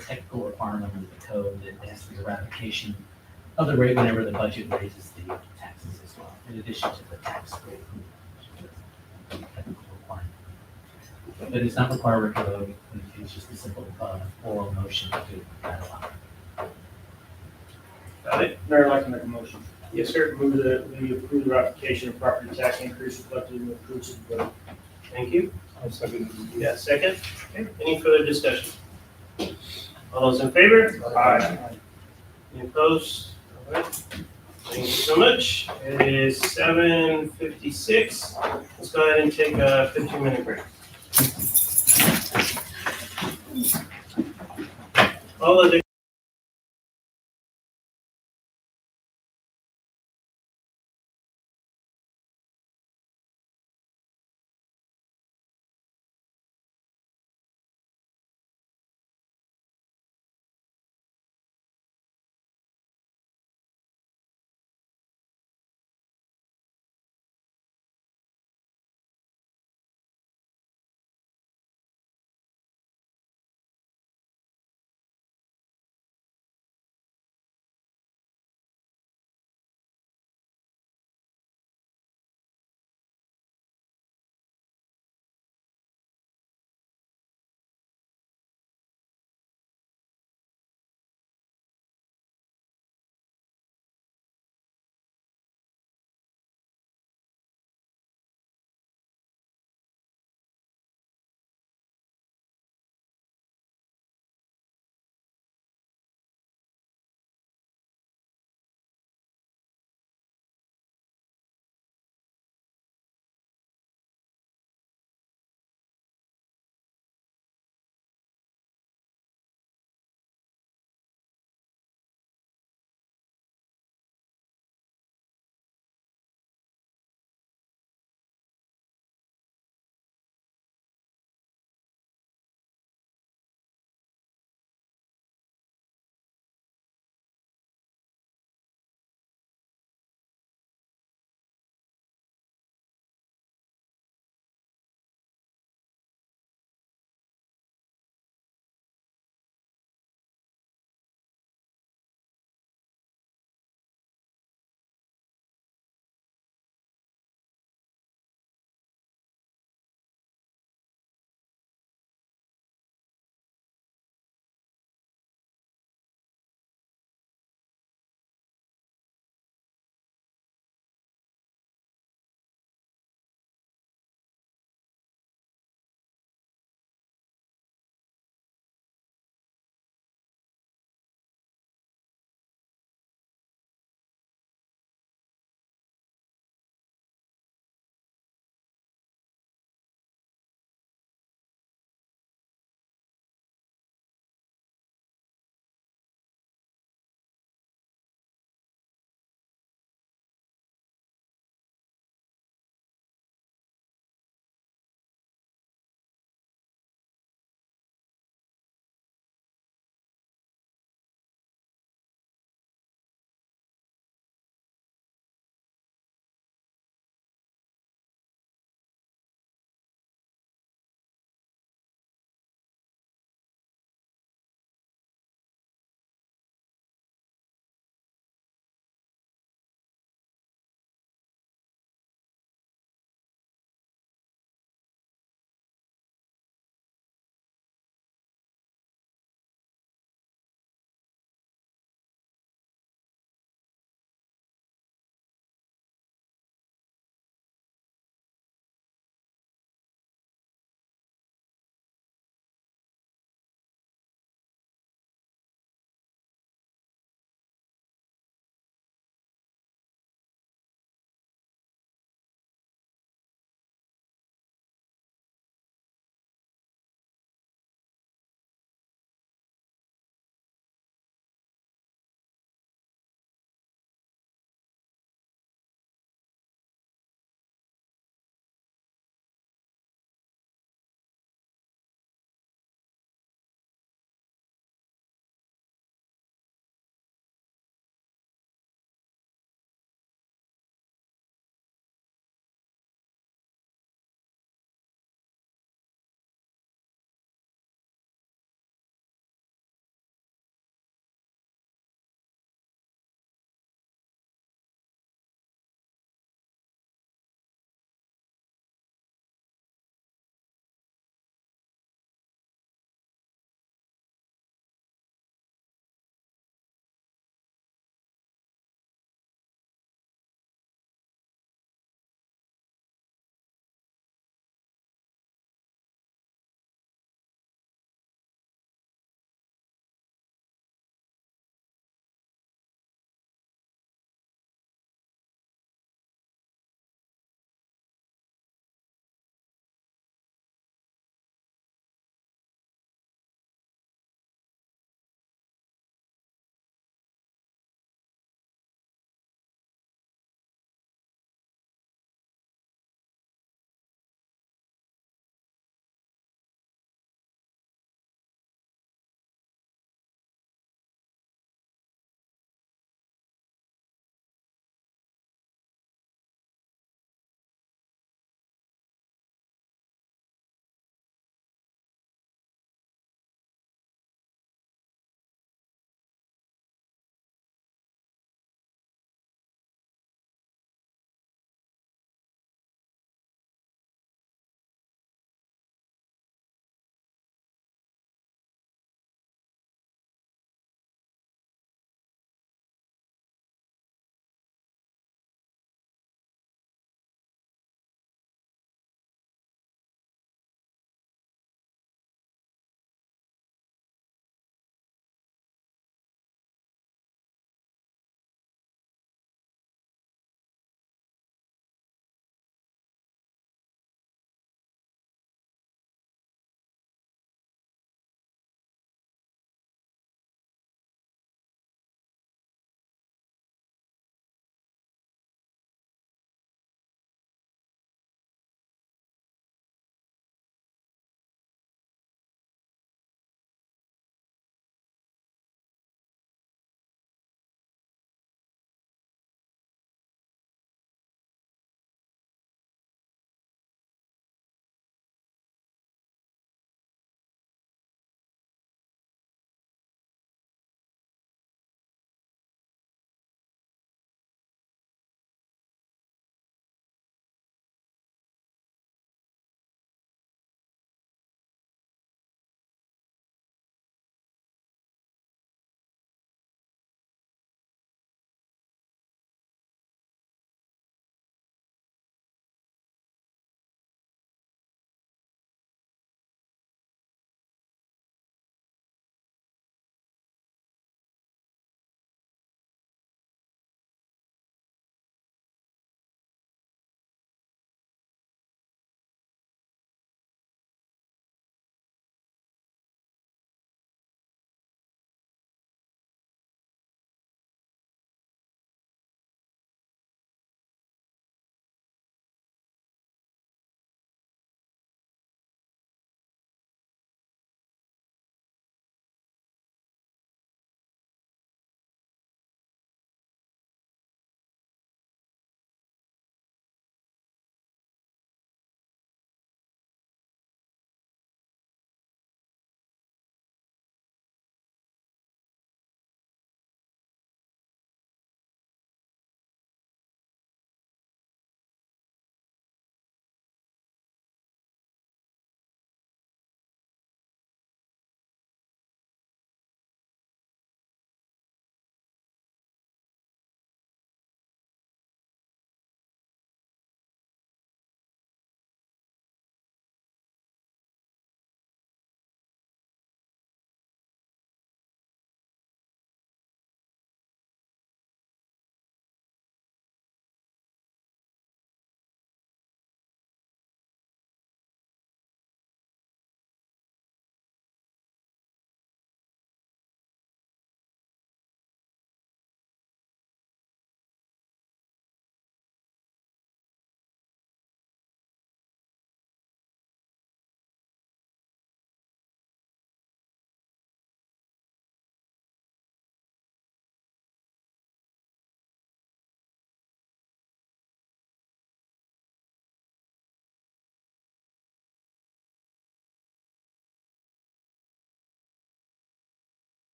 technical requirement under the code that asks for the ratification of the rate whenever the budget raises the taxes as well, in addition to the tax rate. Technical requirement. But it's not required by code, it's just a simple oral motion to ratify. Got it? Mayor, I'd like to make a motion. Yes, sir. Move that we approve the ratification of property tax increase reflected in the approved city budget. Thank you. I'll second. You got a second? Okay. Any further discussion? All those in favor? Aye. Any opposed? All right. Thank you so much. It is 7:56. Let's go ahead and take a 15-minute break. All of the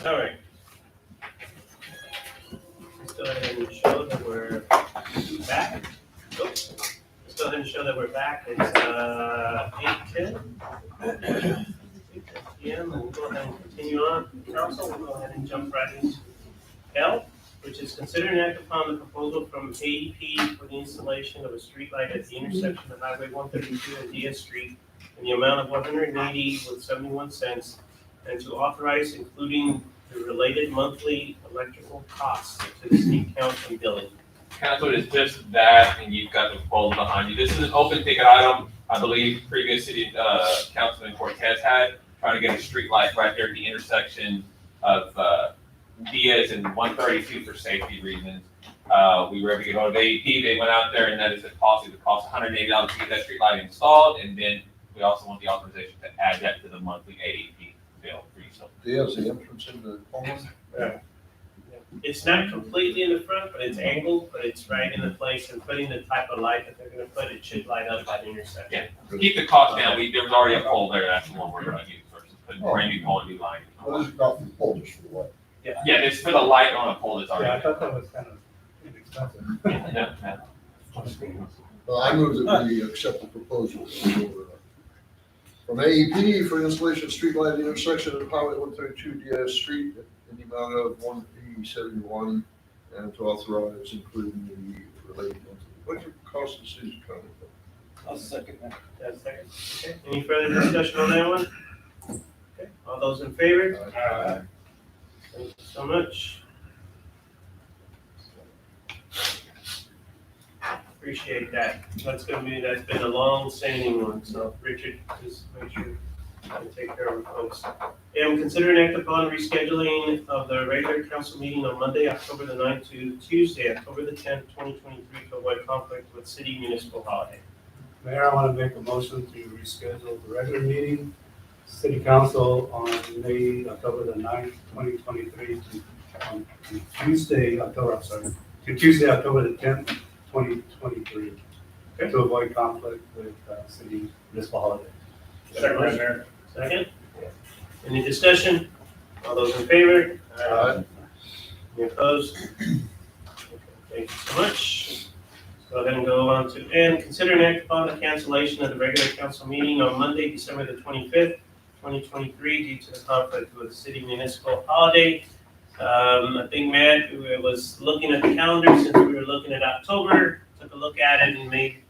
All right. Let's go ahead and show that we're back. Oops. Let's go ahead and show that we're back. It's 8:10 p.m. and we'll go ahead and continue on. Council, we'll go ahead and jump right into L, which is consider and act upon the proposal from AEP for the installation of a streetlight at the intersection of Highway 132 and DS Street in the amount of $180.71, and to authorize including the related monthly electrical costs to the city council billing. Council, it's just that, and you've got the proposal behind you. This is an open ticket item, I believe previous city, Councilman Cortez had, trying to get a street light right there at the intersection of, Diaz and 132 for safety reasons. We were able to get on of AEP, they went out there and that is a policy that costs $180 to get that street light installed, and then we also want the authorization to add that to the monthly AEP bill for you. So There's the entrance into Homeland. It's not completely in the front, but it's angled, but it's right in the place, and putting the type of light that they're gonna put, it should light up by the intersection. Yeah. Keep the cost down, there was already a pole there, that's the one we're gonna use versus putting brand new pole and new line. Well, this is not for the pole, just for the light. Yeah, it's for the light on a pole that's Yeah, I already. thought that was kind of inexpensive. Yeah, yeah. Well, I move that we accept the proposal from AEP for installation of streetlight at the intersection of Highway 132 DS Street in the amount of $180.71, and to authorize including the related monthly electric cost of the city's county. I'll second that. That's second. Okay, any further discussion on that one? Okay, all those in favor? Thank you so much. Appreciate that. That's been a long-standing one, so Richard, just make sure you take care of it, folks. And consider an act upon rescheduling of the regular council meeting on Monday, October the 9th to Tuesday, October the 10th, 2023, to avoid conflict with city municipal holiday. Mayor, I want to make a motion to reschedule the regular meeting, city council on October the 9th, 2023, to Tuesday, October the 10th, 2023, to avoid conflict with city municipal holiday. Second, Mayor. Second? Any discussion? All those in favor? Aye. Any opposed? Okay, thank you so much. Let's go ahead and go on to N. Consider an act upon the cancellation of the regular council meeting on Monday, December the 25th, 2023, due to the conflict with the city municipal holiday. I think Matt was looking at the calendar since we were looking at October, took a look at it and made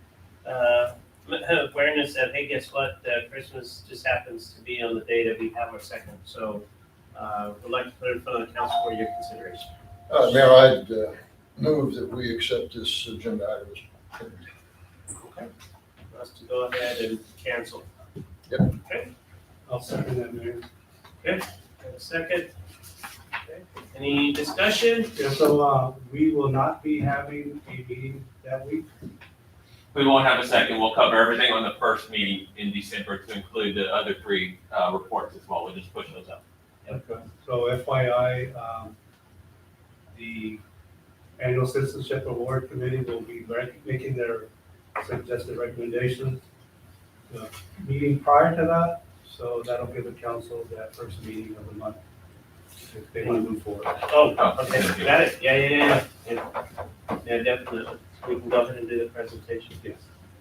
awareness that, hey, guess what? Christmas just happens to be on the day that we have our second. So we'd like to put it in front of the council for your consideration. Mayor, I'd move that we accept this agenda item. Okay. Let's to go ahead and cancel. I'll second that, Mayor. Have a second? Okay. Any discussion? Yeah, so we will not be having a meeting that week. We won't have a second, we'll cover everything on the first meeting in December to include the other three, reports as well, we'll just push those up. Okay. So FYI, the Annual Citizenship Award Committee will be making their suggested recommendations. The meeting prior to that, so that'll give the council that first meeting of the month, if they want to move forward. Oh, okay, got it. Yeah. Yeah, definitely. We can go ahead and do the presentation. Yes.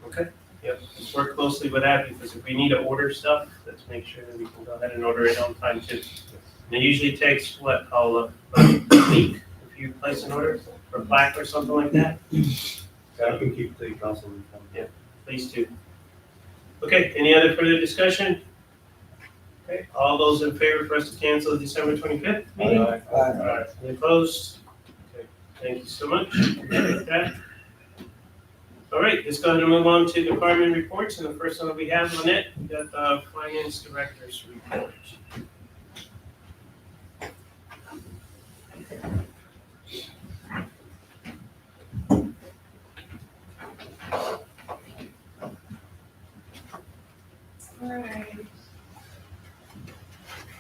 Okay, yep. Let's work closely with that because if we need to order stuff, let's make sure that we can go ahead and order it on time too. And it usually takes, what, Paul, a week if you place an order for plaque or something like that? So I can keep the council informed. Yeah. Please do. Okay, any other further discussion? Okay, all those in favor for us to cancel the December 25th meeting? Aye. Any opposed? Okay, thank you so much. Appreciate that. All right, let's go ahead and move on to department reports, and the first one that we have, Lynette, we got the finance director's report.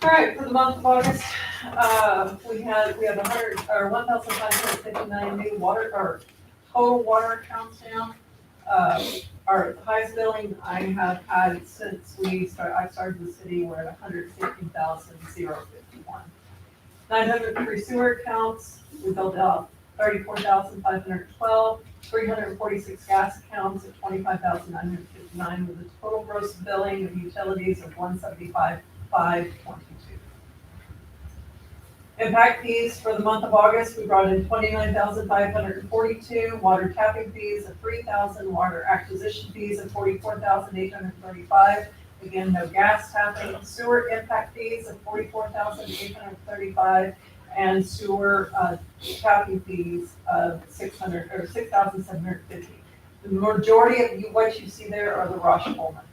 All right, for the month of August, we have 1,559 new total water accounts now. Our highest billing I have had since I started the city, we're at 150,051. 903 sewer accounts, we billed out 34,512, 346 gas accounts at 25,959, with a total gross billing of utilities of 175,522. Impact fees for the month of August, we brought in 29,542, water tapping fees of 3,000, water acquisition fees of 44,835. Again, no gas tapping, sewer impact fees of 44,835, and sewer tapping fees of 6,750. The majority of what you see there are the Rosh Pullman.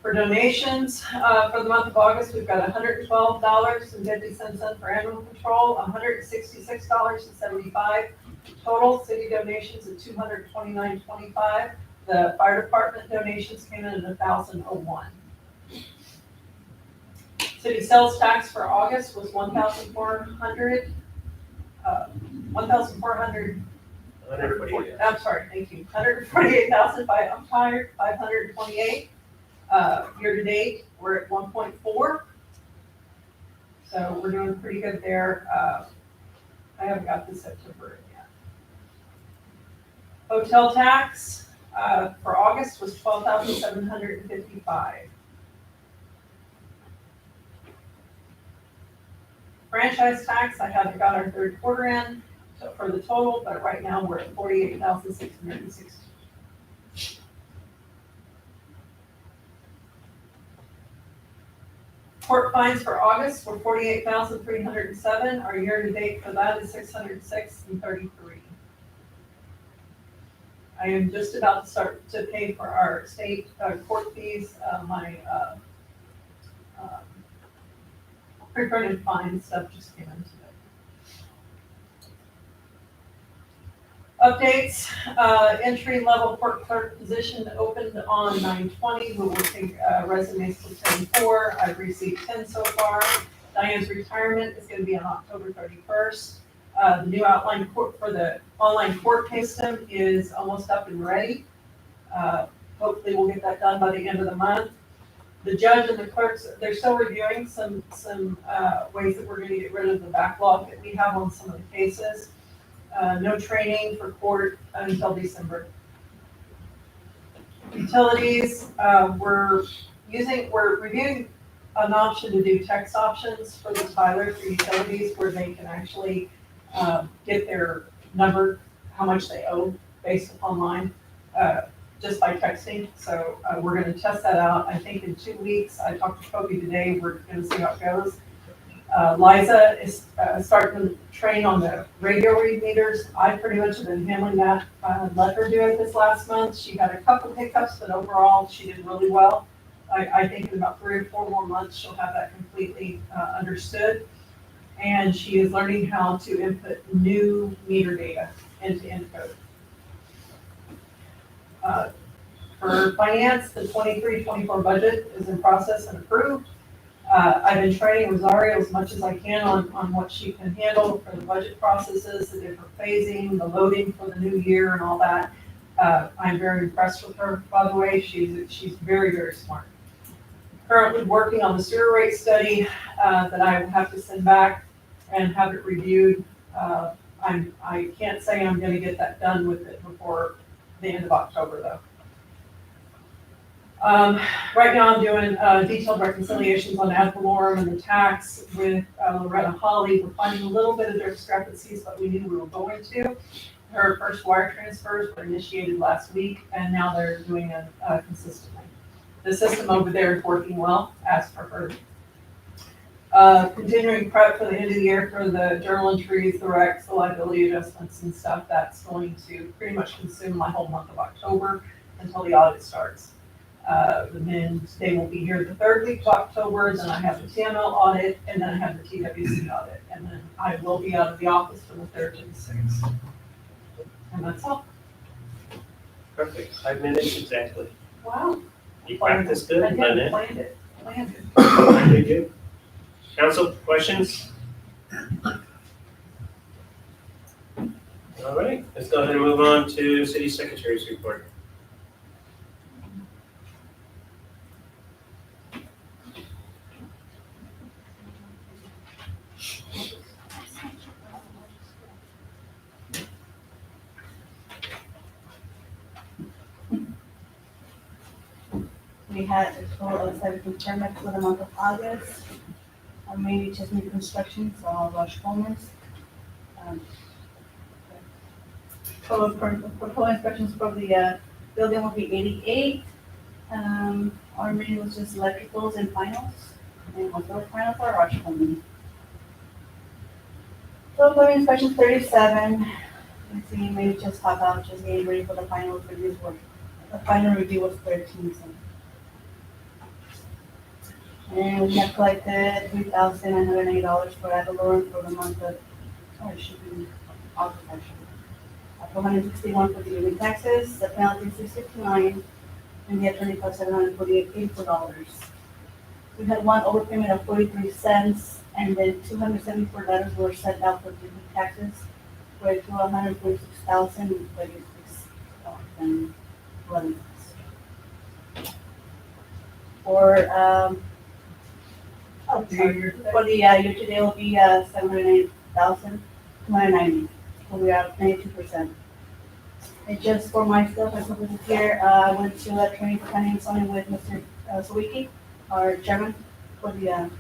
For donations, for the month of August, we've got $112.50 in for animal control, $166.75. Total city donations of $229.25. The fire department donations came in at $1,001. City sales tax for August was $1,400. I'm sorry, thank you. $148,528. Year to date, we're at 1.4. So we're doing pretty good there. I haven't got the September in yet. Hotel tax for August was $12,755. Franchise tax, I haven't got our third quarter in for the total, but right now we're at $48,660. Court fines for August were $48,307. Our year-to-date for that is $606.33. I am just about to start to pay for our state court fees. My pre-printed fine stuff just came in today. Updates, entry-level court clerk position opened on 9/20. We will take resumes till 10/4. I've received 10 so far. Diane's retirement is gonna be on October 31st. The new outline court for the online court case system is almost up and ready. Hopefully we'll get that done by the end of the month. The judge and the clerks, they're still reviewing some ways that we're gonna get rid of the backlog that we have on some of the cases. No training for court until December. Utilities, we're reviewing an option to do text options for the Tyler for utilities where they can actually get their number, how much they owe based upon line, just by texting. So we're gonna test that out, I think in 2 weeks. I talked to Kobe today, we're gonna see how it goes. Liza is starting to train on the radio read meters. I pretty much have been handling that. Let her do it this last month. She had a couple of hiccups, but overall she did really well. I think in about 3 or 4 more months she'll have that completely understood. And she is learning how to input new meter data into Encode. For finance, the 23-24 budget is in process and approved. I've been training Rosario as much as I can on what she can handle for the budget processes, the different phasing, the loading for the new year and all that. I'm very impressed with her, by the way. She's very, very smart. Currently working on the sewer rate study that I will have to send back and have it reviewed. I can't say I'm gonna get that done with it before the end of October though. Right now I'm doing detailed reconciliations on ad valorem and the tax with Loretta Holly. We're finding a little bit of discrepancies, but we knew we were going to. Her first wire transfers were initiated last week, and now they're doing it consistently. The system over there is working well, as per her. Continuing prep for the end of the year for the journal entries, the recs, the liability adjustments and stuff. That's going to pretty much consume my whole month of October until the audit starts. And then they will be here the 3rd week of October, then I have the TML audit, and then I have the TWC audit, and then I will be out of the office from the 3rd to the 6th. And that's all. Perfect, 5 minutes exactly. Wow. You practiced good, I did, Lynette. planned it. Very good. Council, questions? All right, let's go ahead and move on to City Secretary's report. we had a total of 17 permits for the month of August. Mainly just new construction, so all Rush Coleman's. Total inspections for the building will be 88. Our main was just electricals and finals, and also final for Rush Coleman. Total inspections 37. Let's see, maybe just pop out, just getting ready for the final reviews work. The final review was 13, so. And we have collected $3,980 for ad valorem for the month of, it should be August actually. $461 for the living taxes, the penalty is $659, and the attorney cost $784. We had one overpayment of 43 cents, and then 274 letters were sent out for living taxes, for a total of $146,036.11. For the year-to-date will be $708,290. So we are 92%. And just for myself, as a volunteer, I went to a training for planning and zoning with Mr. Sawicki, our chairman for the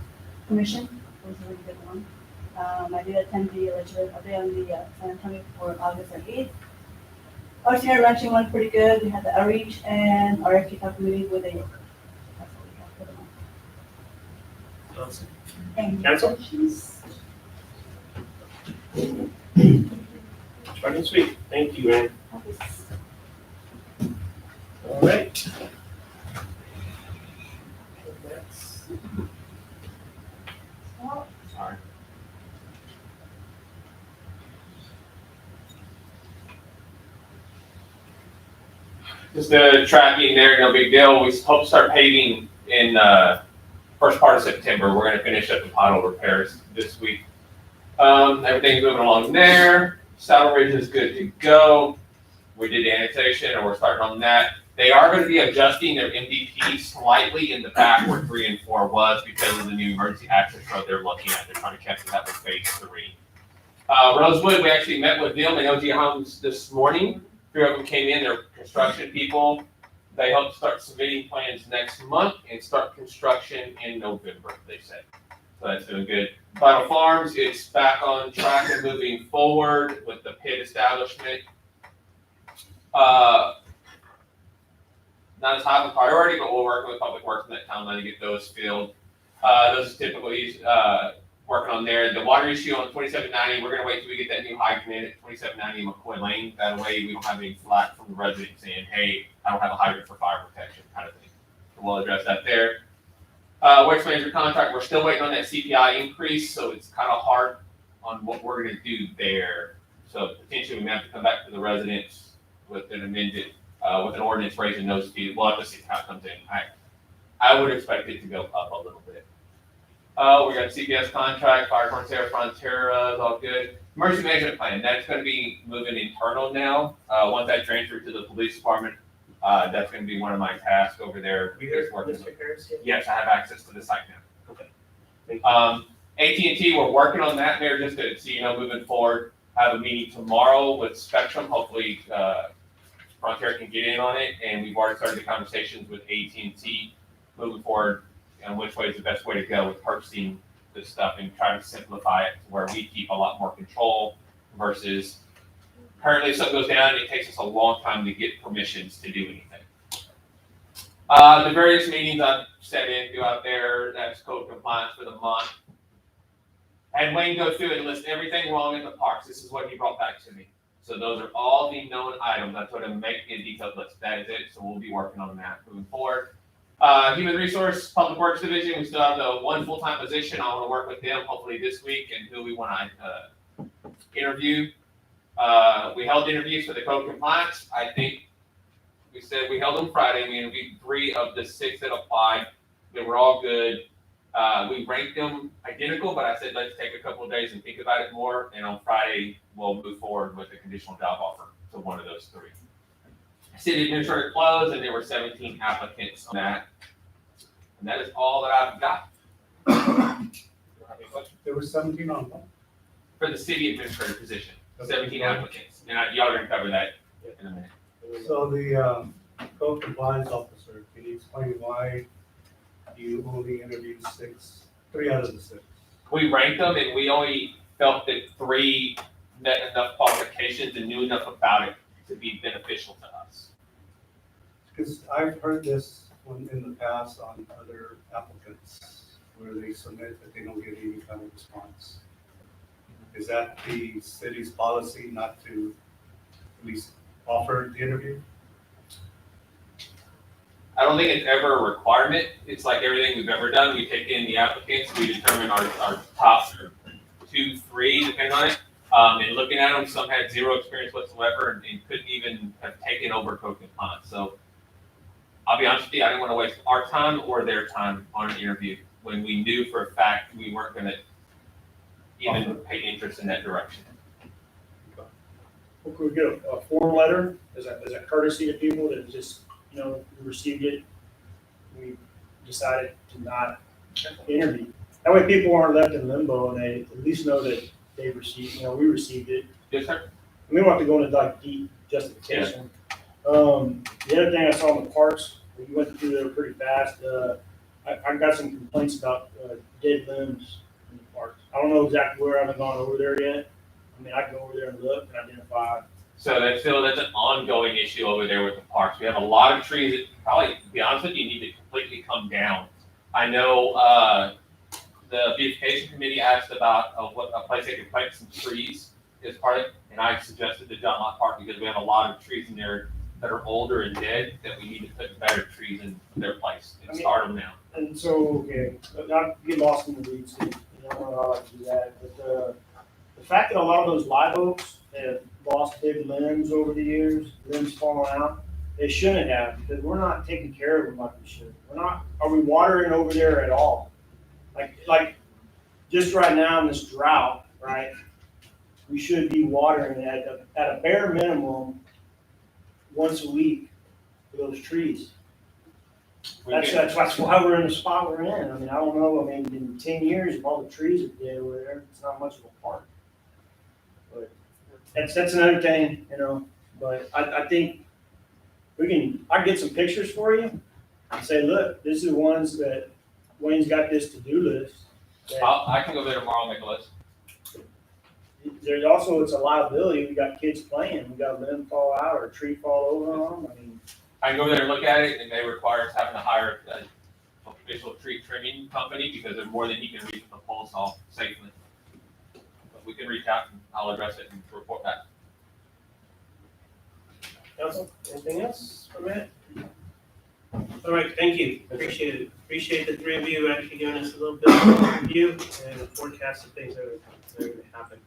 commission. It was a really good one. I did attend the legislative day on the San Antonio for August 8th. Our senior luncheon went pretty good. We had the outreach and our kickoff meeting with the. That's all we have for the month. Awesome. Any Council? questions? Short and sweet. Thank you, Aaron. All right. Sorry. Just the tracking there, no big deal. We hope to start paving in first part of September. We're gonna finish up the pothole repairs this week. Everything's moving along there. Saddle Ridge is good to go. We did the annotation, and we're starting on that. They are gonna be adjusting their MVP slightly in the back where 3 and 4 was because of the new emergency access road they're looking at. They're trying to catch that with phase 3. Rosewood, we actually met with them and LG Homes this morning. 3 of them came in, they're construction people. They hope to start submitting plans next month and start construction in November, they said. So that's doing good. Vital Farms, it's back on track and moving forward with the pit establishment. Not as high of a priority, but we'll work with Public Works in that timeline to get those filled. Those typically working on there. The water issue on 2790, we're gonna wait till we get that new hydrant in at 2790 McCoy Lane. That way we don't have any flack from the residents saying, hey, I don't have a hydrant for fire protection kind of thing. So we'll address that there. Waste management contract, we're still waiting on that CPI increase, so it's kind of hard on what we're gonna do there. So potentially we may have to come back to the residents with an amended, with an ordinance raising those fees. We'll have to see how it comes in. I would expect it to go up a little bit. We got CPS contract, Fire Frontier, Frontera, is all good. Emergency management plan, that's gonna be moving internal now. Once I transfer to the police department, that's gonna be one of my tasks over there. We heard is working Mr. Harris yet? Yes, I have access to the site now. Okay. Thank you. AT&T, we're working on that there just to, so you know, moving forward. I have a meeting tomorrow with Spectrum, hopefully, Frontier can get in on it, and we've already started the conversations with AT&T moving forward and which way is the best way to go with purchasing this stuff and trying to simplify it to where we keep a lot more control versus currently if something goes down, it takes us a long time to get permissions to do anything. The various meetings I've set in, go out there, that's code compliance for the month. And Wayne go through and list everything wrong in the parks. This is what he brought back to me. So those are all the known items. I told him make a detailed list. That is it. So we'll be working on that moving forward. Human Resource, Public Works Division, we still have the one full-time position. I want to work with them hopefully this week and who we want to interview. We held interviews for the code compliance. I think we said we held them Friday. We interviewed 3 of the 6 that applied. They were all good. We ranked them identical, but I said, let's take a couple of days and think about it more. And on Friday, we'll move forward with a conditional job offer to one of those 3. City administrator closed, and there were 17 applicants on that. And that is all that I've got. There were 17 on one. For the city administrator position, 17 applicants. And y'all are gonna cover that in a minute. So the code compliance officer, can you explain why you only interviewed three out of the six? We ranked them and we only felt that 3 met enough qualifications and knew enough about it to be beneficial to us. Because I've heard this in the past on other applicants, where they submit that they don't get any kind of response. Is that the city's policy not to at least offer the interview? I don't think it's ever a requirement. It's like everything we've ever done. We take in the applicants, we determine our top 2, 3, depending on it. And looking at them, some had 0 experience whatsoever and couldn't even have taken over code compliance. So I'll be honest with you, I didn't want to waste our time or their time on an interview when we knew for a fact we weren't going to even pay interest in that direction. Could we get a form letter as a courtesy to people that just, we received it, we decided to not interview? That way people aren't left in limbo and they at least know that they received, we received it. Yes, sir. We don't have to go into like deep justification. The other thing I saw in the parks, we went through there pretty fast. I got some complaints about dead limbs in the parks. I don't know exactly where, I haven't gone over there yet. I mean, I can go over there and look and identify. So that's an ongoing issue over there with the parks. We have a lot of trees that probably, to be honest with you, need to completely come down. I know the beautification committee asked about a place they could plant some trees as part of it, and I suggested the John Locke Park because we have a lot of trees in there that are older and dead that we need to put better trees in their place and start them now. And so, okay, but not get lost in the weeds, you don't know how to do that, but the fact that a lot of those live oaks have lost big limbs over the years, limbs falling out, they shouldn't have, because we're not taking care of them like we should. Are we watering over there at all? Like, just right now in this drought, right, we should be watering at a bare minimum once a week for those trees. That's why we're in the spot we're in. I mean, I don't know, in 10 years, if all the trees are dead over there, it's not much of a park. But that's another thing, but I think I can get some pictures for you and say, look, this is the ones that Wayne's got this to-do list. I can go there tomorrow and make a list. There's also, it's a liability. We got kids playing, we got a limb fall out or a tree fall over on them. I can go there and look at it, and they require us having to hire an official tree trimming company because there's more than he can reach with a pole saw safely. But we can reach out and I'll address it and report back. Council, anything else for Matt? All right, thank you. Appreciate it. Appreciate the 3 of you actually giving us a little bit of a review and a forecast of things that are going to happen.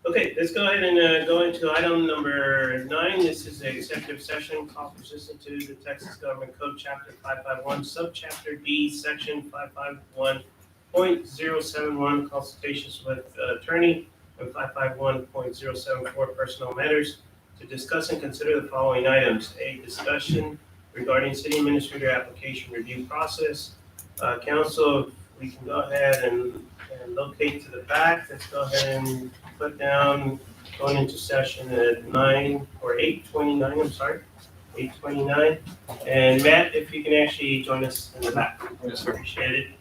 Okay, let's go ahead and go into item number 9. This is an executive session called pursuant to the Texas Government Code, Chapter 551, Subchapter D, Section 551.071, consultations with attorney, and 551.074, personal matters, to discuss and consider the following items. A, discussion regarding city administrator application review process. Council, we can go ahead and locate to the back. Let's go ahead and put down going into session at 8:29, I'm sorry, 8:29. And Matt, if you can actually join us in the back. Yes, sir. Appreciate it.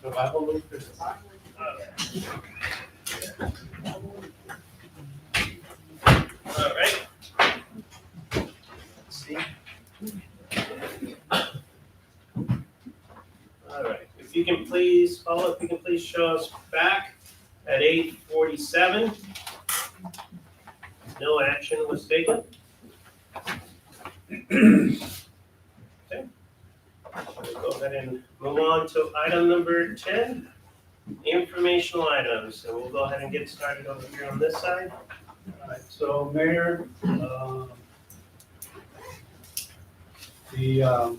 Survival Lucas. All right. Let's see. All right, if you can please, Paula, if you can please show us back at 8:47. No action was taken. Okay. We'll go ahead and move on to item number 10, informational items. So we'll go ahead and get started over here on this side. All right, so Mayor, the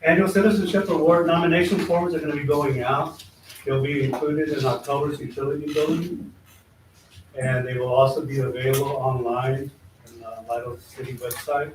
annual citizenship award nomination forms are gonna be going out. They'll be included in October's utility billing. And they will also be available online in the Lido City website.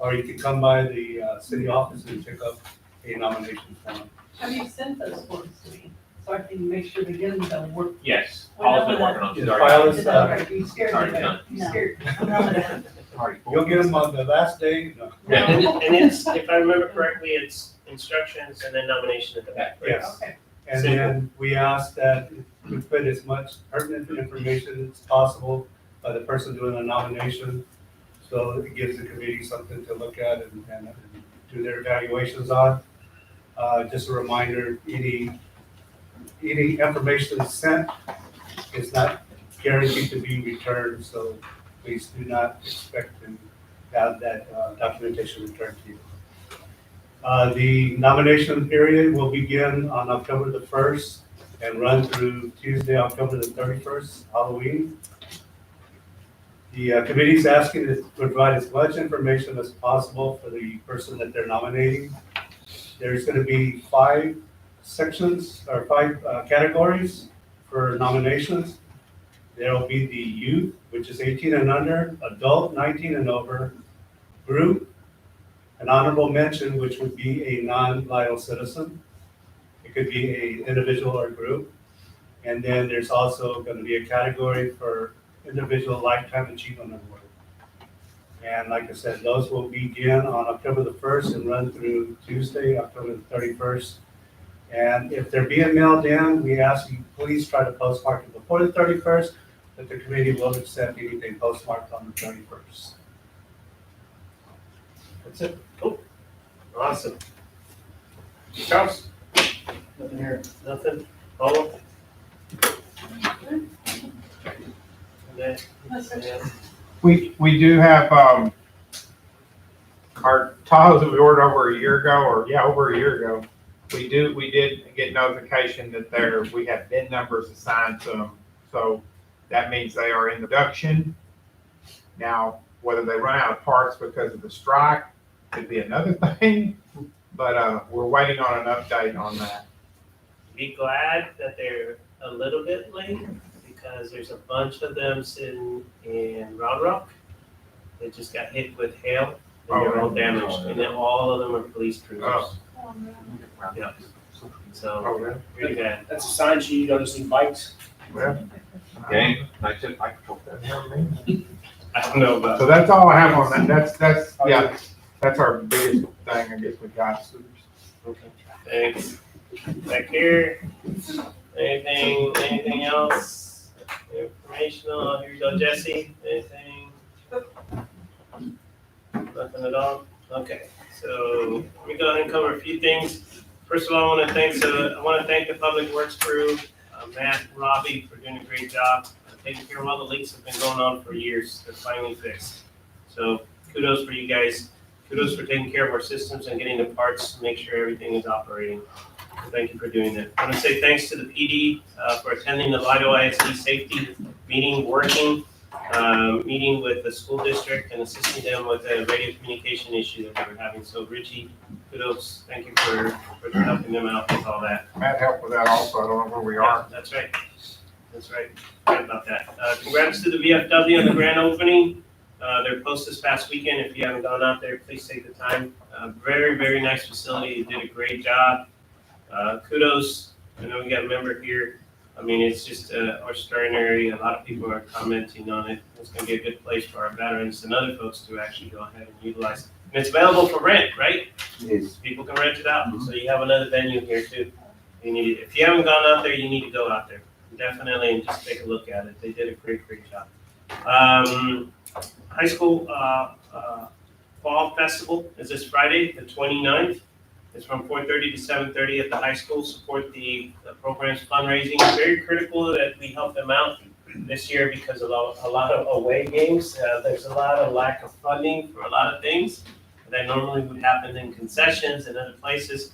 Or you can come by the city office and pick up a nomination form. Have you sent those forms to me, so I can make sure to get them done, work? Yes, Paul's been working on it. She's Yeah, already- file is, Is that okay? You scared Already me, done. you scared. I'm not gonna- already full. You'll get them on the last day. No. Yeah. And it's, if I remember correctly, it's instructions and then nomination at the back, right? Yes. Okay, And then we ask that we put as much pertinent information as possible by the person doing the nomination. So it gives the committee something to look at and do their evaluations on. Just a reminder, any information sent is not guaranteed to be returned, so please do not expect to have that documentation returned to you. The nomination period will begin on October the 1st and run through Tuesday, October the 31st, Halloween. The committee is asking to provide as much information as possible for the person that they're nominating. There's going to be 5 sections or 5 categories for nominations. There will be the youth, which is 18 and under, adult 19 and over, group, an honorable mention, which would be a non-Lido citizen. It could be an individual or group. And then there's also going to be a category for individual lifetime achievement award. And like I said, those will begin on October the 1st and run through Tuesday, October the 31st. And if they're being mailed in, we ask you please try to postmark it before the 31st, but the committee will accept anything postmarked on the 31st. That's it. Awesome. Charles? Nothing here. Nothing? Paula? Okay. that's it. We do have, our Tahoes that we ordered over a year ago, over a year ago. We did get notification that we have VIN numbers assigned to them. So that means they are in production. Now, whether they run out of parts because of the strike could be another thing, but, we're waiting on an update on that. Be glad that they're a little bit late because there's a bunch of them sitting in Round Rock. They just got hit with hail and they're all damaged, and then all of them are police cruisers. Oh. Oh, no. Yeah. So, really? really bad. That's a sign sheet, I'll just see bikes. Gang, night shift, I control that. I don't know about. So that's all I have on that. That's our biggest thing, I guess, we got. Thanks. Back here, anything else? Informational, here you go, Jesse, anything? Nothing at all? Okay, so let me go ahead and cover a few things. First of all, I want to thank the Public Works crew, Matt, and Robbie, for doing a great job taking care of all the leaks that have been going on for years. They're finally fixed. So kudos for you guys. Kudos for taking care of our systems and getting the parts to make sure everything is operating. So thank you for doing that. I want to say thanks to the PD for attending the Lido ISD safety meeting with the school district and assisting them with a radio communication issue that they were having. So Richie, kudos, thank you for helping them out with all that. Matt helped with that also, I don't know where we are. That's right. That's right. Right about that. Congrats to the VFW on the grand opening. They're closed this past weekend. If you haven't gone out there, please take the time. Very, very nice facility. You did a great job. Kudos. I know we got a member here. I mean, it's just extraordinary. A lot of people are commenting on it. It's going to be a good place for our veterans and other folks to actually go ahead and utilize. And it's available for rent, right? Yes. People can rent it out, so you have another venue here too. You need, if you haven't gone out there, you need to go out there, definitely, and just take a look at it, they did a great job. High school, fall festival is this Friday, the 29th. It's from 4:30 to 7:30 at the high school, support the program's fundraising, very critical that we help them out this year because of a lot of away games, there's a lot of lack of funding for a lot of things that normally would happen in concessions and other places.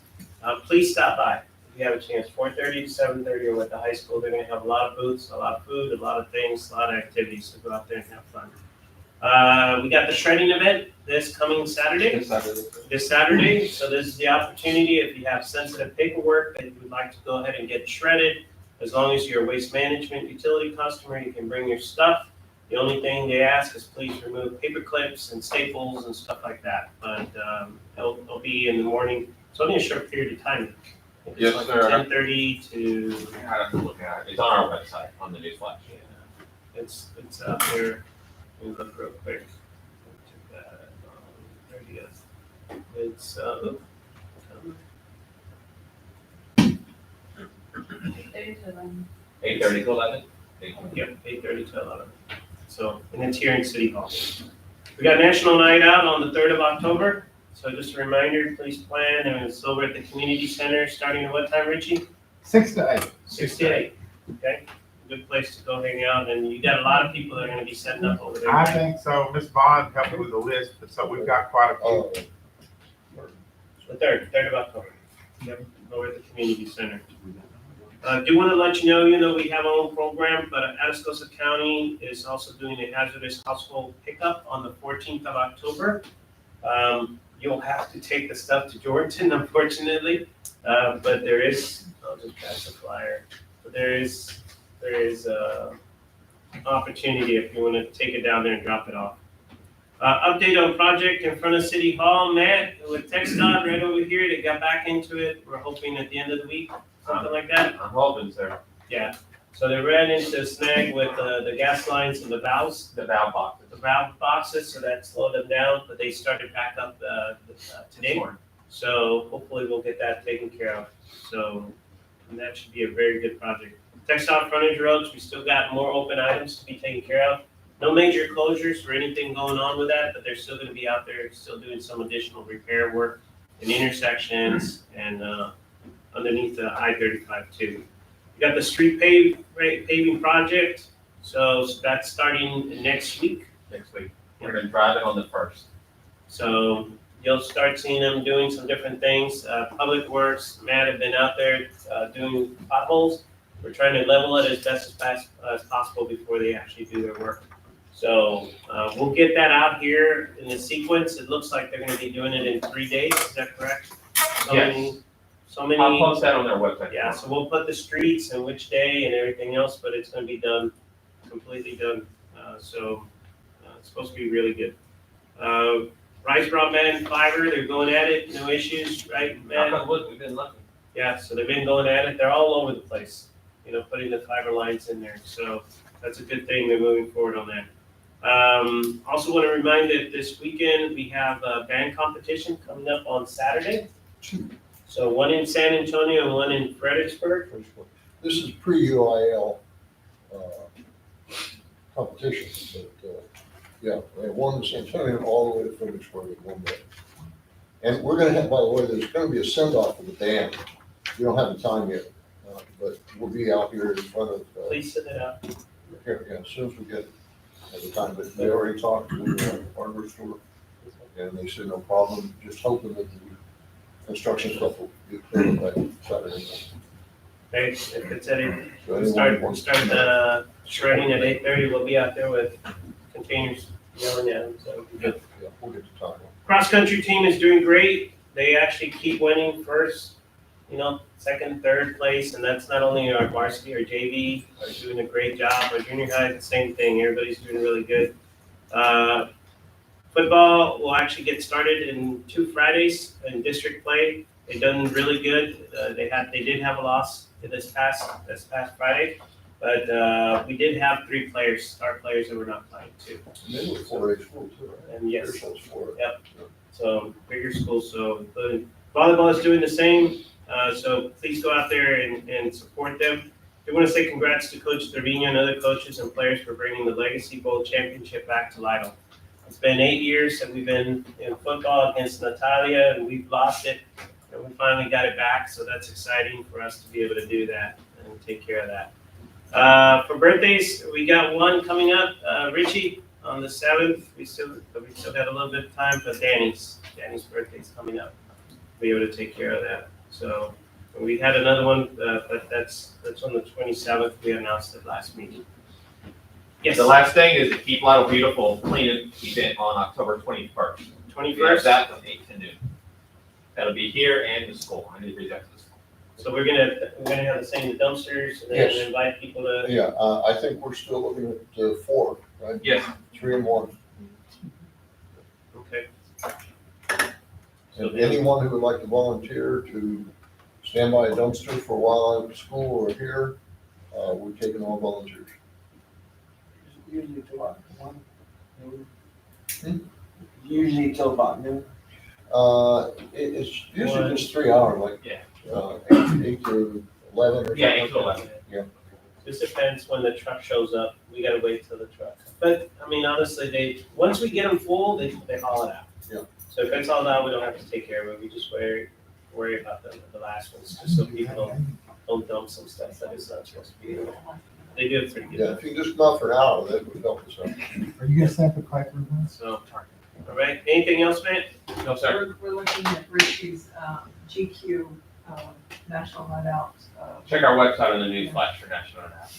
Please stop by if you have a chance, 4:30 to 7:30 or at the high school, they're gonna have a lot of booths, a lot of food, a lot of things, a lot of activities, so go out there and have fun. We got the shredding event this coming Saturday. This Saturday, so this is the opportunity, if you have sensitive paperwork that you would like to go ahead and get shredded, as long as you're a waste management utility customer, you can bring your stuff. The only thing they ask is please remove paper clips and staples and stuff like that, but, it'll be in the morning, it's only a short period of time. I think it's Yes, like sir. 10:30 to, I have to look at it. It's on our website, on the news flash. it's out there, let me look real quick. Took that on 30th. It's, There's a, 8:30 to 11? Yep, 8:30 to 11. So, and it's here in City Hall. We got National Night Out on the 3rd of October. So just a reminder, please plan, and it's over at the community center, starting at what time, Richie? 6 to 8. 6 to 8, okay? Good place to go hang out, and you got a lot of people that are gonna be setting up over there. I think so. Ms. Bond helped me with the list, so we've got quite a few. The 3rd of October. Yep, over at the community center. Do want to let you know, we have our own program, but Atascosa County is also doing a hazardous household pickup on the 14th of October. You'll have to take the stuff to Jordan, unfortunately, but there is, I'll just pass the flyer. But there is opportunity if you want to take it down there and drop it off. Update on project in front of City Hall, Matt, with TxDOT right over here, they got back into it. We're hoping at the end of the week, something like that. I'm hoping, sir. Yeah, so they ran into a snag with the gas lines and the valves, The valve boxes. the valve boxes, so that slowed them down, but they started back up today. So hopefully we'll get that taken care of. So, and that should be a very good project. TxDOT frontage roads, we still got more open items to be taken care of. No major closures or anything going on with that, but they're still gonna be out there, still doing some additional repair work in intersections and underneath the I-35 too. We got the street paving project, so that's starting next week. Next week. We're gonna drive it on the 1st. So you'll start seeing them doing some different things. Public Works, Matt have been out there doing potholes. We're trying to level it as best as possible before they actually do their work. So we'll get that out here in the sequence. It looks like they're gonna be doing it in 3 days, is that correct? Yes. So many. I'll post that on their website. Yeah, so we'll put the streets and which day and everything else, but it's gonna be done, completely done. It's supposed to be really good. Rice Broadband Fiber, they're going at it, no issues, right, Knock Matt? on wood, we've been lucky. Yeah, so they've been going at it, they're all over the place, putting the fiber lines in there, so that's a good thing, they're moving forward on that. Also want to remind that this weekend, we have a band competition coming up on Saturday. So one in San Antonio and one in Fredericksburg. This is pre-UIL competition, but, yeah, they won the San Antonio all the way to Fredericksburg in one day. And we're gonna have, by the way, there's gonna be a send-off for the band. We don't have the time yet, but we'll be out here in front of, Please send it out. here, yeah, as soon as we get the time, but they already talked to the hardware store. And they said no problem, just hoping that the construction stuff will get cleared by Saturday. Okay, if it's at it, So we'll anyone start wants to- the shredding at 8:30, we'll be out there with containers yelling at them, so it'll be good. Yeah, we'll get the time. Cross-country team is doing great. They actually keep winning first, second, third place, and that's not only our varsity or JV are doing a great job, our junior high, the same thing. Everybody's doing really good. Football will actually get started in 2 Fridays in district play. They've done really good. They did have a loss this past Friday, but we did have 3 players, star players that were not playing too. And they were 4A school too, right? And yes. Pearson's 4A. Yep. So bigger schools, so including volleyball is doing the same. So please go out there and support them. I want to say congrats to Coach Trevino and other coaches and players for bringing the Legacy Bowl championship back to Lidle. It's been 8 years that we've been in football against Natalia, and we've lost it, and we finally got it back. So that's exciting for us to be able to do that and take care of that. For birthdays, we got one coming up. Richie on the 7th. We still have a little bit of time, but Danny's birthday's coming up. Be able to take care of that. So we had another one, but that's on the 27th. We announced it last meeting. Yes. The last thing is the Keep Lidle Beautiful cleanup event on October 21st. We have 21st. that from 8 to noon. That'll be here and the school. I need to read that to the school. So we're gonna have the same dumpsters and then Yes. invite people to. Yeah, I think we're still looking at 4, right? Yes. 3 and 1. Okay. And anyone who would like to volunteer to stand by a dumpster for a while out of school or here, we're taking all volunteers. Usually till about 1, Hmm? noon. Usually till about noon. It's usually just 3 hours, like, Yeah. 8 to 11 or something. Yeah, 8 to 11. This depends when the truck shows up. We gotta wait till the truck. But, I mean, honestly, once we get them full, they haul it out. Yeah. So if it's all out, we don't have to take care of it. We just worry about the last ones, just so people don't dump some stuff that is not supposed to be there. They do it pretty Yeah, good. if you just go out for an hour, that would help us out. Are you gonna stamp the Kuiper one? So, all right, anything else, Matt? No, sir. We're looking at Richie's, GQ, National Night Out. Check our website on the news flash for National Night Out.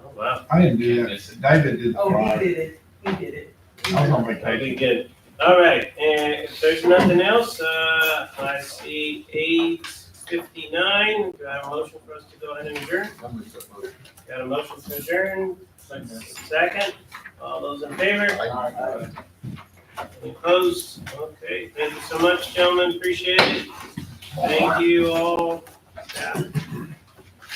Oh, wow. I didn't do that. David did the Oh, he flyer. did it, he did it. I was on That'd vacation. be good. All right, and if there's nothing else, I see 8:59. Do I have a motion for us to go ahead and adjourn? Got a motion to adjourn, second. All those in favor? Any opposed? Okay, thank you so much, gentlemen, appreciate it. Thank you all. Yeah.